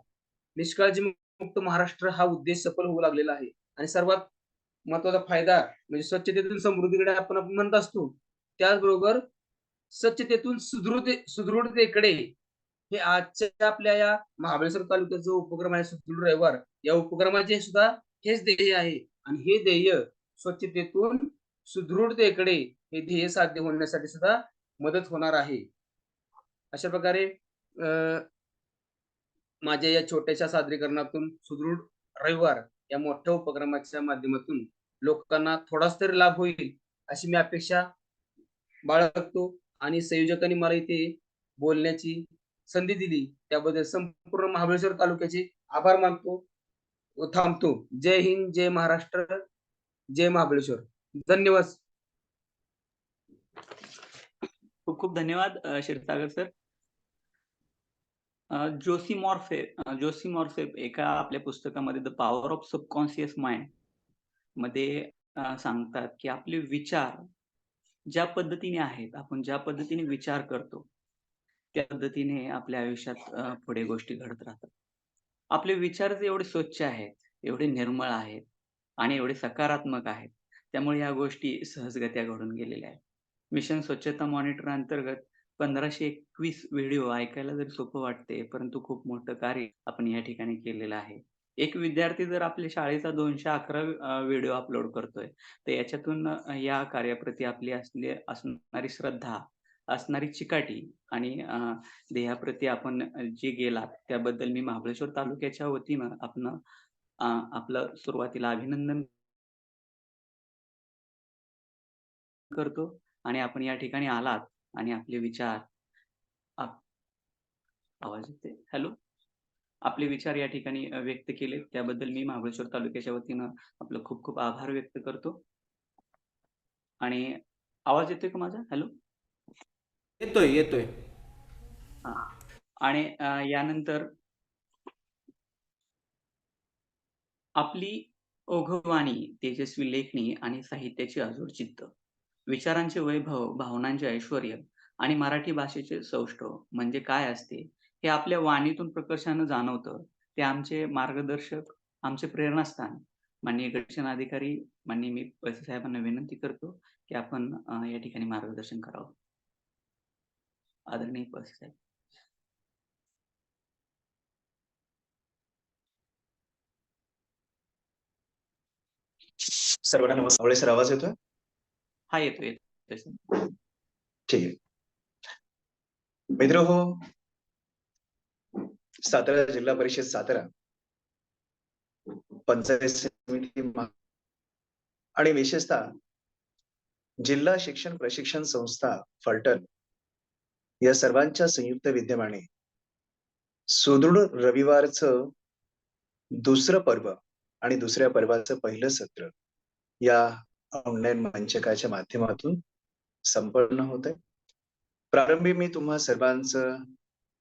निष्काळजी मुक्त महाराष्ट्र हा उद्देश सफल होऊ लागलेला आहे आणि सर्वात महत्त्वाचा फायदा म्हणजे स्वच्छतेतून समृद्धीकडे आपण म्हणत असतो. त्याचबरोबर स्वच्छतेतून सुदृढतेकडे हे आजच्या आपल्या या महाबळेश्वर तालुक्याचा जो उपक्रम आहे सुदृढ रविवार, या उपक्रमाचे सुद्धा हेच ध्येय आहे आणि हे ध्येय स्वच्छतेतून सुदृढतेकडे हे ध्येय साध्य होण्यासाठी सुद्धा मदत होणार आहे. अशा प्रकारे माझ्या या छोट्याशा सादरीकरणातून सुदृढ रविवार या मोठ्या उपक्रमाच्या माध्यमातून लोकांना थोडाच तरी लाभ होईल अशी मी अपेक्षा बाळगतो आणि संयोजकांनी मला इथे बोलण्याची संधी दिली त्याबद्दल संपूर्ण महाबळेश्वर तालुक्याचे आभार मानतो व थांबतो. जय हिंद, जय महाराष्ट्र, जय महाबळेश्वर. धन्यवाद. खूप खूप धन्यवाद क्षीरसागर सर. जोशी मॉर्फे एका आपल्या पुस्तकामध्ये the power of subconscious mind मध्ये सांगतात की आपले विचार ज्या पद्धतीने आहेत, आपण ज्या पद्धतीने विचार करतो त्या पद्धतीने आपल्या आयुष्यात पुढे गोष्टी घडत राहतात. आपले विचार जे एवढे स्वच्छ आहेत, एवढे निर्मळ आहेत आणि एवढे सकारात्मक आहेत, त्यामुळे या गोष्टी सहजगत्या घडून गेलेल्या आहेत. मिशन स्वच्छता मॉनिटर अंतर्गत 1521 व्हिडिओ ऐकायला जरी सोपं वाटते, परंतु खूप मोठं कार्य आपण या ठिकाणी केलेलं आहे. एक विद्यार्थी जर आपल्या शाळेचा 211 व्हिडिओ अपलोड करतोय, तर याच्यातून या कार्याप्रती आपली असणारी श्रद्धा, असणारी चिकाटी आणि ध्येयाप्रती आपण जे गेलात त्याबद्दल मी महाबळेश्वर तालुक्याच्या वतीनं आपलं सुरुवातीला अभिनंदन करतो आणि आपण या ठिकाणी आलात आणि आपले विचार आवाज येते हॅलो आपले विचार या ठिकाणी व्यक्त केले त्याबद्दल मी महाबळेश्वर तालुक्याच्या वतीनं आपलं खूप खूप आभार व्यक्त करतो. आणि आवाज येतोय का माझा? हॅलो येतोय. आणि यानंतर आपली ओघवाणी, तेजस्वी लेखणी आणि साहित्याची अजोड चित्त विचारांचे वैभव, भावनांचे ऐश्वर्य आणि मराठी भाषेचे सौष्ठव म्हणजे काय असते, हे आपल्या वाणीतून प्रकर्षानं जाणवतं. ते आमचे मार्गदर्शक, आमचे प्रेरणास्थान. माननीय गटशिक्षण अधिकारी, माननीय मी पळसे साहेबांना विनंती करतो, की आपण या ठिकाणी मार्गदर्शन करावं. आदरणीय पळसे साहेब. सर्वांना नमस्कार. आवळे सर, आवाज येतोय? हा, येतोय सर. ठीक आहे. मित्र हो, सातारा जिल्हा परिषद सातारा पंचायत समिती आणि विशेषतः जिल्हा शिक्षण प्रशिक्षण संस्था फलटण या सर्वांच्या संयुक्त विद्यमाने सुदृढ रविवारचं दुसरं पर्व आणि दुसऱ्या पर्वाचं पहिलं सत्र या ऑनलाईन मंचकाच्या माध्यमातून संपन्न होत आहे. प्रारंभी मी तुम्हा सर्वांचं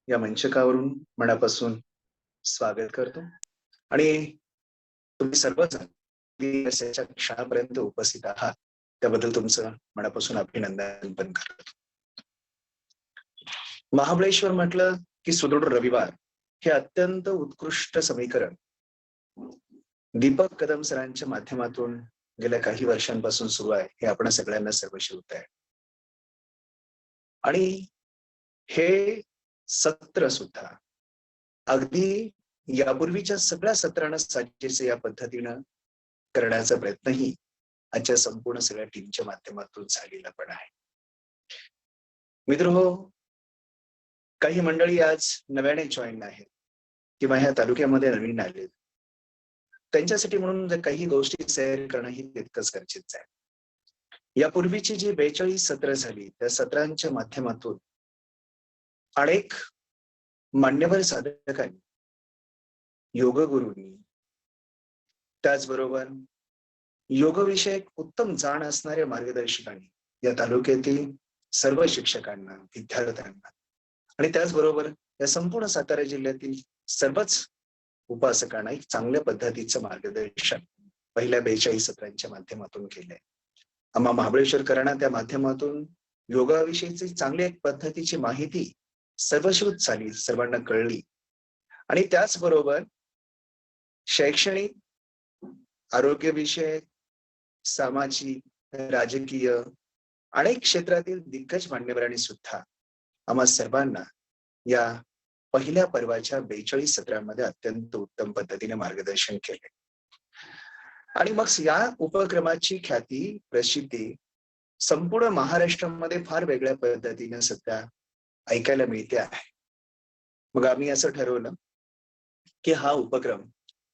या मंचकावरून मनापासून स्वागत करतो आणि तुम्ही सर्वजण यशाच्या क्षणापर्यंत उपस्थित आहात त्याबद्दल तुमचं मनापासून अभिनंदन पण करतो. महाबळेश्वर म्हटलं की सुदृढ रविवार हे अत्यंत उत्कृष्ट समीकरण दीपक कदम सरांच्या माध्यमातून गेल्या काही वर्षांपासून सुरू आहे, हे आपण सगळ्यांना सर्वश्रुत आहे. आणि हे सत्र सुद्धा अगदी यापूर्वीच्या सगळ्या सत्रांना साजेसे या पद्धतीनं करण्याचा प्रयत्नही आजच्या संपूर्ण सगळ्या टीमच्या माध्यमातून झालेला पण आहे. मित्रहो, काही मंडळी आज नव्याने जॉईन आहेत किंवा ह्या तालुक्यामध्ये नवीन आले, त्यांच्यासाठी म्हणून काही गोष्टी शेअर करणं ही तितकंच गरजेचं आहे. यापूर्वीची जी 42 सत्र झाली त्या सत्रांच्या माध्यमातून अनेक मान्यवर साधकांनी, योगगुरूंनी, त्याचबरोबर योगविषयक उत्तम जाण असणाऱ्या मार्गदर्शकांनी या तालुक्यातील सर्व शिक्षकांना, विद्यार्थ्यांना आणि त्याचबरोबर या संपूर्ण सातारा जिल्ह्यातील सर्वच उपासकांना एक चांगल्या पद्धतीचं मार्गदर्शन पहिल्या 42 सत्रांच्या माध्यमातून केलंय. आम्हा महाबळेश्वरकरांना त्या माध्यमातून योगाविषयीची चांगली एक पद्धतीची माहिती सर्वश्रुत झाली, सर्वांना कळली. आणि त्याचबरोबर शैक्षणिक, आरोग्यविषयक, सामाजिक, राजकीय अनेक क्षेत्रातील दिग्गज मान्यवरांनी सुद्धा आम्हा सर्वांना या पहिल्या पर्वाच्या 42 सत्रामध्ये अत्यंत उत्तम पद्धतीने मार्गदर्शन केले. आणि मग या उपक्रमाची ख्याती, प्रसिद्धी संपूर्ण महाराष्ट्रामध्ये फार वेगळ्या पद्धतीने सध्या ऐकायला मिळते आहे. मग आम्ही असं ठरवलं की हा उपक्रम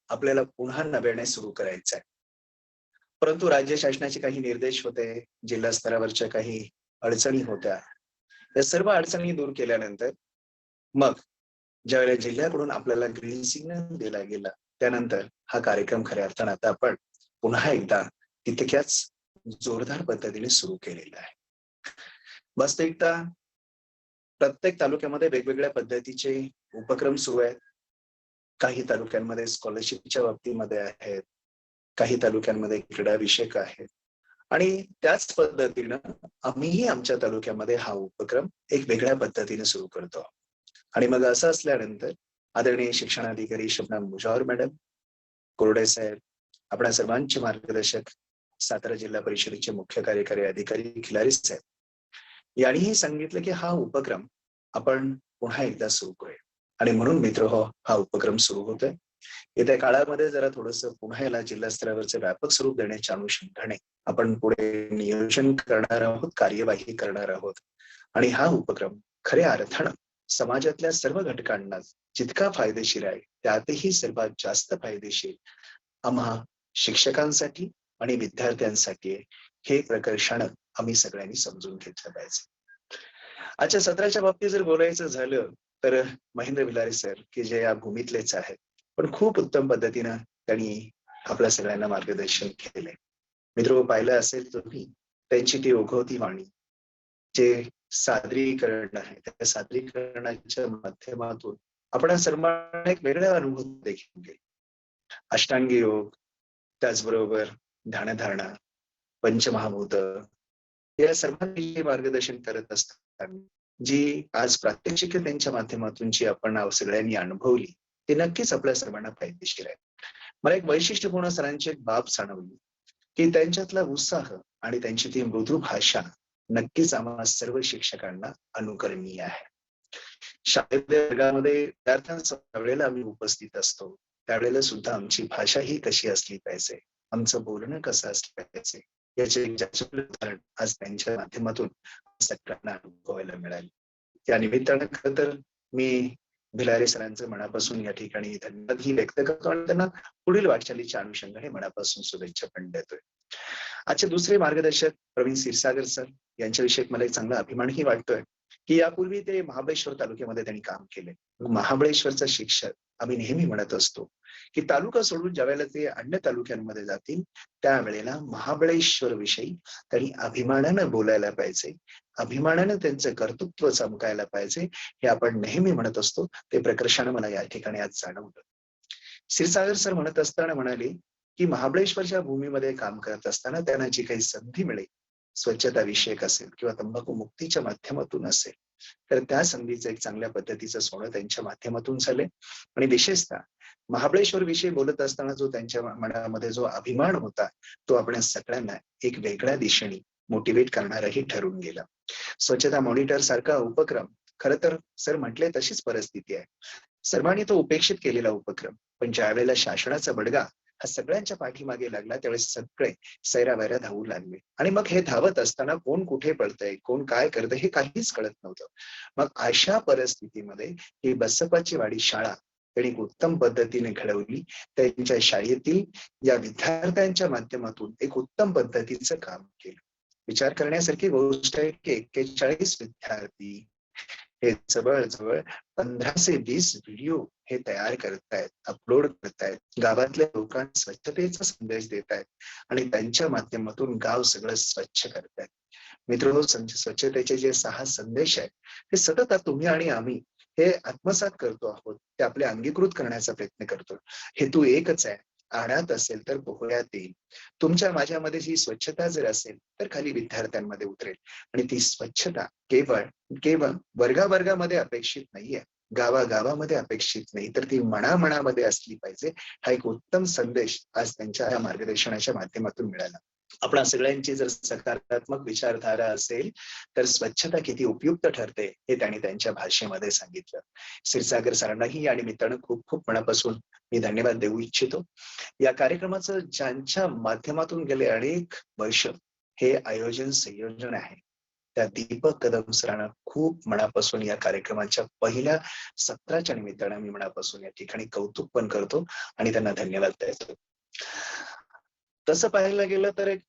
आपल्याला पुन्हा नव्याने सुरू करायचा आहे. परंतु राज्य शासनाचे काही निर्देश होते, जिल्हा स्तरावरच्या काही अडचणी होत्या. या सर्व अडचणी दूर केल्यानंतर मग ज्यावेळेला जिल्ह्याकडून आपल्याला ग्रीन सिग्नल दिला गेला, त्यानंतर हा कार्यक्रम खऱ्या अर्थानं आता आपण पुन्हा एकदा तितक्याच जोरदार पद्धतीने सुरू केलेला आहे. वास्तविकता प्रत्येक तालुक्यामध्ये वेगवेगळ्या पद्धतीचे उपक्रम सुरू आहेत. काही तालुक्यांमध्ये स्कॉलरशिपच्या बाबतीमध्ये आहेत, काही तालुक्यांमध्ये क्रीडा विषयक आहेत आणि त्याच पद्धतीनं आम्हीही आमच्या तालुक्यामध्ये हा उपक्रम एक वेगळ्या पद्धतीने सुरू करतो. आणि मग असं असल्यानंतर आदरणीय शिक्षणाधिकारी शबनम मुजावर मॅडम, कोरडे साहेब, आपल्या सर्वांचे मार्गदर्शक सातारा जिल्हा परिषदेचे मुख्य कार्यकारी अधिकारी खिलारी साहेब यांनीही सांगितलं की हा उपक्रम आपण पुन्हा एकदा सुरू करूया. आणि म्हणून मित्र हो, हा उपक्रम सुरू होतोय. येत्या काळामध्ये जरा थोडंसं पुन्हा याला जिल्हा स्तरावरचं व्यापक स्वरूप देण्याच्या अनुषंगाने आपण पुढे नियोजन करणार आहोत, कार्यवाही करणार आहोत. आणि हा उपक्रम खऱ्या अर्थानं समाजातल्या सर्व घटकांना जितका फायदेशीर आहे त्यातही सर्वात जास्त फायदेशीर आम्हा शिक्षकांसाठी आणि विद्यार्थ्यांसाठी हे प्रकर्षानं आम्ही सगळ्यांनी समजून घेतलं पाहिजे. आजच्या सत्राच्या बाबतीत जर बोलायचं झालं तर महेंद्र भिलारे सर, की जे या भूमीतलेच आहेत, पण खूप उत्तम पद्धतीनं त्यांनी आपल्या सगळ्यांना मार्गदर्शन केले. मित्र, पाहिलं असेल तुम्ही त्यांची ती ओघवती वाणी, जे सादरीकरण आहे, त्या सादरीकरणाच्या माध्यमातून आपण सर्वांना एक वेगळा अनुभव देखील घेऊ. अष्टांगी योग, त्याचबरोबर ध्यानधारणा, पंचमहाभूत, या सर्वांविषयी मार्गदर्शन करत असताना जी आज प्रात्यक्षिके त्यांच्या माध्यमातून जी आपण सगळ्यांनी अनुभवली ती नक्कीच आपल्या सर्वांना फायदेशीर आहे. मला एक वैशिष्ट्यपूर्ण सरांची एक बाब जाणवली की त्यांच्यातला उत्साह आणि त्यांची ती मृदू भाषा नक्कीच आम्हाला सर्व शिक्षकांना अनुकरणीय आहे. शाळेतल्या वर्गामध्ये विद्यार्थ्यांच्या वेळेला आम्ही उपस्थित असतो त्यावेळेला सुद्धा आमची भाषा ही कशी असली पाहिजे, आमचं बोलणं कसं असलं पाहिजे याचे एक जाचक उदाहरण आज त्यांच्या माध्यमातून सगळ्यांना अनुभवायला मिळाले. त्या निमित्तानं खरं तर मी भिलारे सरांचं मनापासून या ठिकाणी धन्यवादही व्यक्त करतो आणि त्यांना पुढील वाटचालीच्या अनुषंगाने मनापासून शुभेच्छा पण देतोय. आजचे दुसरे मार्गदर्शक प्रवीण क्षीरसागर सर यांच्याविषयी मला एक चांगला अभिमानही वाटतोय की यापूर्वी ते महाबळेश्वर तालुक्यामध्ये त्यांनी काम केले. महाबळेश्वरचा शिक्षक आम्ही नेहमी म्हणत असतो की तालुका सोडून ज्यावेळेला ते अन्य तालुक्यांमध्ये जातील त्यावेळेला महाबळेश्वर विषयी त्यांनी अभिमानानं बोलायला पाहिजे, अभिमानानं त्यांचं कर्तृत्व चमकायला पाहिजे हे आपण नेहमी म्हणत असतो. ते प्रकर्षानं मला या ठिकाणी आज जाणवलं. क्षीरसागर सर म्हणत असताना म्हणाले की महाबळेश्वरच्या भूमीमध्ये काम करत असताना त्यांना जी काही संधी मिळेल स्वच्छता विषयक असेल किंवा तंबाखू मुक्तीच्या माध्यमातून असेल तर त्या संधीचं एक चांगल्या पद्धतीचं सोनं त्यांच्या माध्यमातून झाले. आणि विशेषतः महाबळेश्वर विषयी बोलत असताना जो त्यांच्या मनामध्ये जो अभिमान होता तो आपण सगळ्यांना एक वेगळ्या दिशेने मोटिवेट करणाराही ठरून गेला. स्वच्छता मॉनिटर सारखा उपक्रम खरं तर सर म्हटले तशीच परिस्थिती आहे. सर्वांनी तो उपेक्षित केलेला उपक्रम, पण ज्या वेळेला शासनाचा बडगा हा सगळ्यांच्या पाठीमागे लागला त्यावेळेस सगळे सैरावैरा धावू लागले. आणि मग हे धावत असताना कोण कुठे पडतंय, कोण काय करतंय हे काहीच कळत नव्हतं. मग अशा परिस्थितीमध्ये ही बसपाची वाडी शाळा त्यांनी उत्तम पद्धतीने घडवली. त्यांच्या शाळेतील या विद्यार्थ्यांच्या माध्यमातून एक उत्तम पद्धतीचं काम केलं. विचार करण्यासारखी गोष्ट आहे की 41 विद्यार्थी हे जवळजवळ 15 ते 20 व्हिडिओ हे तयार करतायत, अपलोड करतायत, गावातल्या लोकांना स्वच्छतेचा संदेश देत आहेत आणि त्यांच्या माध्यमातून गाव सगळं स्वच्छ करतायत. मित्र, स्वच्छतेचे जे 6 संदेश आहेत ते सतत तुम्ही आणि आम्ही हे आत्मसात करतो आहोत, ते आपले अंगीकृत करण्याचा प्रयत्न करतो. हेतू एकच आहे, आडात असेल तर पोहळ्यात येईल. तुमच्या माझ्यामध्ये जी स्वच्छता जर असेल तर खाली विद्यार्थ्यांमध्ये उतरेल. आणि ती स्वच्छता केवळ वर्गावर्गामध्ये अपेक्षित नाहीये, गावागावामध्ये अपेक्षित नाही, तर ती मनामनामध्ये असली पाहिजे. हा एक उत्तम संदेश आज त्यांच्या या मार्गदर्शनाच्या माध्यमातून मिळाला. आपल्या सगळ्यांची जर सकारात्मक विचारधारा असेल तर स्वच्छता किती उपयुक्त ठरते हे त्यांनी त्यांच्या भाषेमध्ये सांगितलं. क्षीरसागर सरांनाही या निमित्तानं खूप खूप मनापासून मी धन्यवाद देऊ इच्छितो. या कार्यक्रमाचं ज्यांच्या माध्यमातून गेले अनेक वर्ष हे आयोजन संयोजन आहे त्या दीपक कदम सरांना खूप मनापासून या कार्यक्रमाच्या पहिल्या सत्राच्या निमित्तानं मी मनापासून या ठिकाणी कौतुक पण करतो आणि त्यांना धन्यवाद देतो. तसं पाहायला गेलं तर एक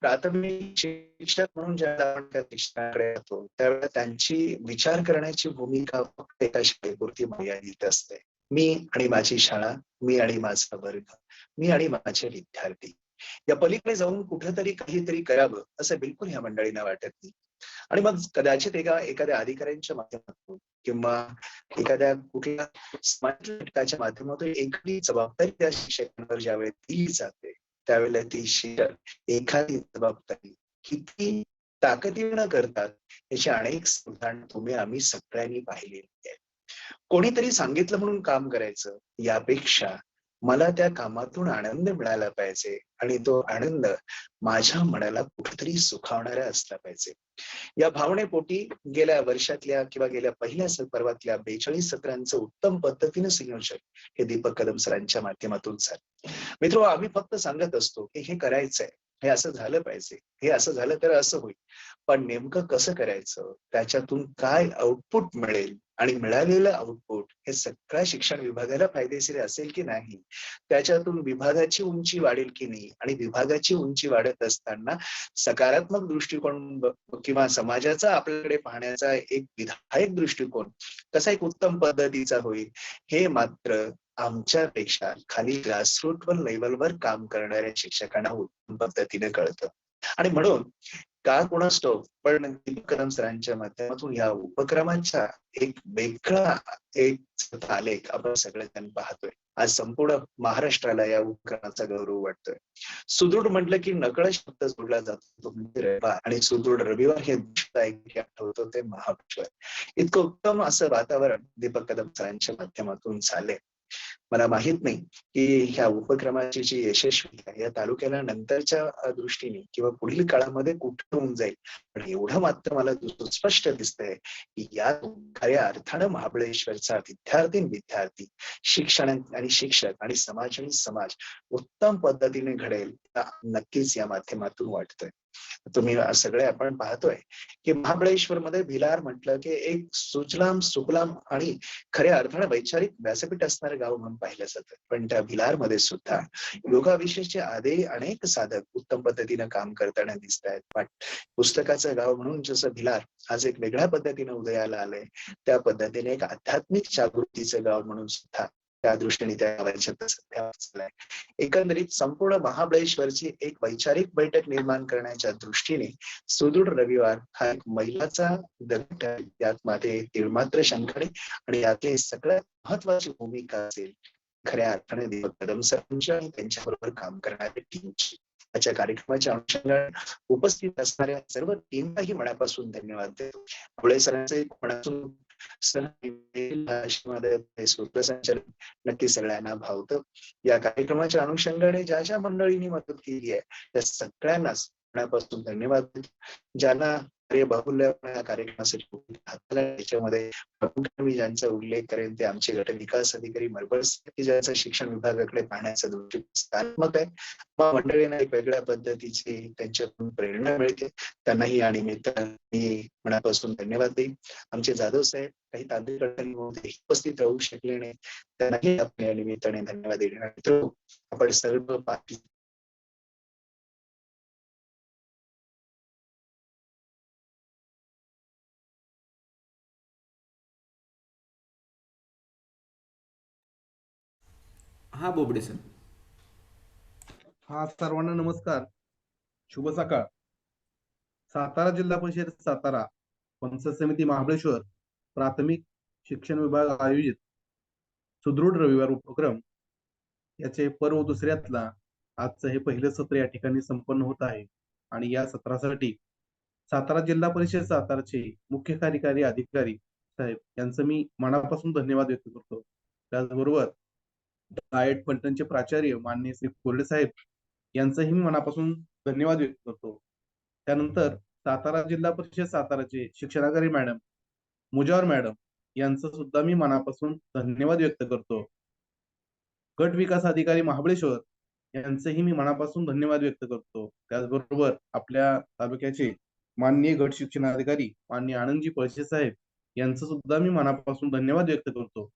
प्राथमिक शिक्षक म्हणून ज्यावेळेला आपण त्या शिक्षकाकडे येतो त्यावेळेला त्यांची विचार करण्याची भूमिका फक्त एका शाळेपुरती मर्यादित असते. मी आणि माझी शाळा, मी आणि माझा वर्ग, मी आणि माझे विद्यार्थी, या पलीकडे जाऊन कुठेतरी काहीतरी करावं असं बिलकुल ह्या मंडळींना वाटत नाही. आणि मग कदाचित एखाद्या अधिकाऱ्यांच्या माध्यमातून किंवा एखाद्या कुठल्या समाज घटकाच्या माध्यमातून एखादी जबाबदारी त्या शिक्षकांवर ज्यावेळेस दिली जाते त्यावेळेला ती शिक्षक एखादी जबाबदारी किती ताकदीनं करतात याची अनेक उदाहरणं तुम्ही आम्ही सगळ्यांनी पाहिलेली आहेत. कोणीतरी सांगितलं म्हणून काम करायचं यापेक्षा मला त्या कामातून आनंद मिळाला पाहिजे आणि तो आनंद माझ्या मनाला कुठेतरी सुखावणारा असला पाहिजे. या भावनेपोटी गेल्या वर्षातल्या किंवा गेल्या पहिल्या पर्वातल्या 42 सत्रांचं उत्तम पद्धतीनं संयोजन हे दीपक कदम सरांच्या माध्यमातून झालं. मित्र, आम्ही फक्त सांगत असतो की हे करायचंय, हे असं झालं पाहिजे, हे असं झालं तर असं होईल, पण नेमकं कसं करायचं, त्याच्यातून काय आउटपुट मिळेल आणि मिळालेलं आउटपुट हे सगळ्या शिक्षण विभागाला फायदेशीर असेल की नाही, त्याच्यातून विभागाची उंची वाढेल की नाही आणि विभागाची उंची वाढत असताना सकारात्मक दृष्टिकोन किंवा समाजाचा आपल्याकडे पाहण्याचा एक विधायक दृष्टिकोन कसा एक उत्तम पद्धतीचा होईल हे मात्र आमच्यापेक्षा खाली ग्रासरूट लेवलवर काम करणाऱ्या शिक्षकांना उत्तम पद्धतीने कळतं. आणि म्हणून का कोणास ठाऊक, पण दीपक कदम सरांच्या माध्यमातून या उपक्रमांचा एक वेगळा एक आलेख आपण सगळेजण पाहतोय. आज संपूर्ण महाराष्ट्राला या उपक्रमाचा गौरव वाटतोय. सुदृढ म्हटलं की नकळत शब्द जोडला जातो तो म्हणजे रविवार, आणि सुदृढ रविवार हे आठवतो ते महाबळेश्वर. इतकं उत्तम असं वातावरण दीपक कदम सरांच्या माध्यमातून झालंय. मला माहित नाही की ह्या उपक्रमाची जी यशस्वी या तालुक्याला नंतरच्या दृष्टीने किंवा पुढील काळामध्ये कुठं होऊन जाईल, पण एवढं मात्र मला स्पष्ट दिसतंय की या खऱ्या अर्थानं महाबळेश्वरचा विद्यार्थी शिक्षण आणि शिक्षक आणि समाज उत्तम पद्धतीने घडेल नक्कीच या माध्यमातून वाटतंय. तुम्ही सगळे आपण पाहतोय की महाबळेश्वर मध्ये भिलार म्हटलं की एक सुजलाम सुफलाम आणि खऱ्या अर्थानं वैचारिक व्यासपीठ असणारं गाव म्हणून पाहिलं जातं. पण त्या भिलार मध्ये सुद्धा योगाविषयीचे आधी अनेक साधक उत्तम पद्धतीनं काम करताना दिसत आहेत. पुस्तकाचं गाव म्हणून जसं भिलार आज एक वेगळ्या पद्धतीने उदयाला आलंय, त्या पद्धतीने एक आध्यात्मिक जागृतीचं गाव म्हणून सुद्धा त्या दृष्टीने त्या गावाच्या सध्या एकंदरीत संपूर्ण महाबळेश्वरची एक वैचारिक बैठक निर्माण करण्याच्या दृष्टीने सुदृढ रविवार हा एक मैलाचा दगड आहे. यात माझे तिळमात्र शंका नाही आणि यातली सगळ्यात महत्वाची भूमिका असेल खऱ्या अर्थाने दीपक कदम सरांच्या आणि त्यांच्याबरोबर काम करणाऱ्या टीमची. आजच्या कार्यक्रमाच्या अनुषंगाने उपस्थित असणाऱ्या सर्व टीमलाही मनापासून धन्यवाद देतो. मुळे सरांचे मनापासून सूत्रसंचालन नक्की सगळ्यांना भावतं. या कार्यक्रमाच्या अनुषंगाने ज्या ज्या मंडळींनी मदत केली आहे त्या सगळ्यांनाच मनापासून धन्यवाद देतो. ज्यांना बाहुल्य कार्यक्रमासाठी त्याच्यामध्ये मी ज्यांचा उल्लेख करेन ते आमचे गट विकास अधिकारी मरबळ, की ज्यांचा शिक्षण विभागाकडे पाहण्याचा दृष्टिकोन आहे. मंडळींना एक वेगळ्या पद्धतीची त्यांच्याकडून प्रेरणा मिळते. त्यांनाही या निमित्ताने मनापासून धन्यवाद देईन. आमचे जाधव साहेब काही तांत्रिक अडचणीमध्ये उपस्थित राहू शकले नाही, त्यांनाही आपण या निमित्ताने धन्यवाद देणार. मित्र, आपण सर्व पाठी हा बोबडे सर. हा सर्वांना नमस्कार, शुभ सकाळ. सातारा जिल्हा परिषद सातारा पंचायत समिती महाबळेश्वर प्राथमिक शिक्षण विभाग आयोजित सुदृढ रविवार उपक्रम याचे पर्व दुसऱ्यातला आजचं हे पहिलं सत्र या ठिकाणी संपन्न होत आहे. आणि या सत्रासाठी सातारा जिल्हा परिषद साताराचे मुख्य कार्यकारी अधिकारी साहेब यांचं मी मनापासून धन्यवाद व्यक्त करतो. त्याचबरोबर डायट पलटणचे प्राचार्य माननीय श्री कोल्हे साहेब यांचंही मी मनापासून धन्यवाद व्यक्त करतो. त्यानंतर सातारा जिल्हा परिषद साताराचे शिक्षणाधिकारी मॅडम मुजावर मॅडम यांचं सुद्धा मी मनापासून धन्यवाद व्यक्त करतो. गट विकास अधिकारी महाबळेश्वर यांचंही मी मनापासून धन्यवाद व्यक्त करतो. त्याचबरोबर आपल्या तालुक्याचे माननीय गट शिक्षणाधिकारी माननीय आनंदजी पळसे साहेब यांचं सुद्धा मी मनापासून धन्यवाद व्यक्त करतो.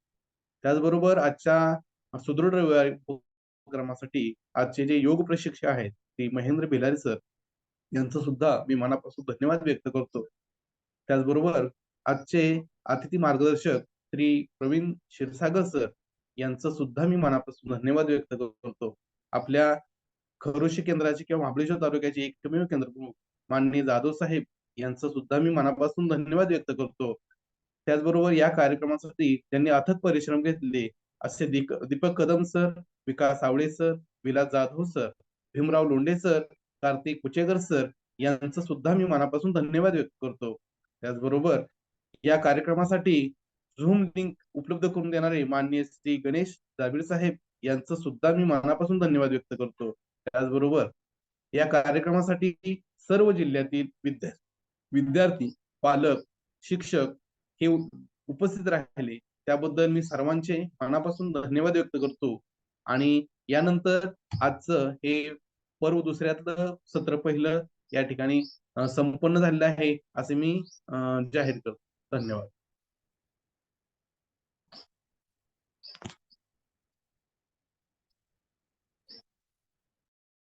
त्याचबरोबर आजच्या सुदृढ रविवार उपक्रमासाठी आजचे जे योग प्रशिक्षक आहेत ते महेंद्र भिलारी सर यांचं सुद्धा मी मनापासून धन्यवाद व्यक्त करतो. त्याचबरोबर आजचे अतिथी मार्गदर्शक श्री प्रवीण क्षीरसागर सर यांचं सुद्धा मी मनापासून धन्यवाद व्यक्त करतो. आपल्या खरोशी केंद्राचे किंवा महाबळेश्वर तालुक्याचे एकमेव केंद्र प्रमुख माननीय जाधव साहेब यांचं सुद्धा मी मनापासून धन्यवाद व्यक्त करतो. त्याचबरोबर या कार्यक्रमासाठी त्यांनी अथक परिश्रम घेतले असे Deepak Kadam sir, Vikas Awale sir, Vilas Jadhav sir, Bhimrao Londhe sir, Kartik Kuchekar sir यांचं सुद्धा मी मनापासून धन्यवाद व्यक्त करतो. त्याचबरोबर या कार्यक्रमासाठी झूम लिंक उपलब्ध करून देणारे माननीय श्री गणेश जाबीर साहेब यांचं सुद्धा मी मनापासून धन्यवाद व्यक्त करतो. त्याचबरोबर या कार्यक्रमासाठी सर्व जिल्ह्यातील विद्यार्थी, पालक, शिक्षक हे उपस्थित राहिले त्याबद्दल मी सर्वांचे मनापासून धन्यवाद व्यक्त करतो. आणि यानंतर आजचं हे पर्व दुसऱ्यातलं सत्र पहिलं या ठिकाणी संपन्न झालेलं आहे असे मी जाहीर करतो. धन्यवाद.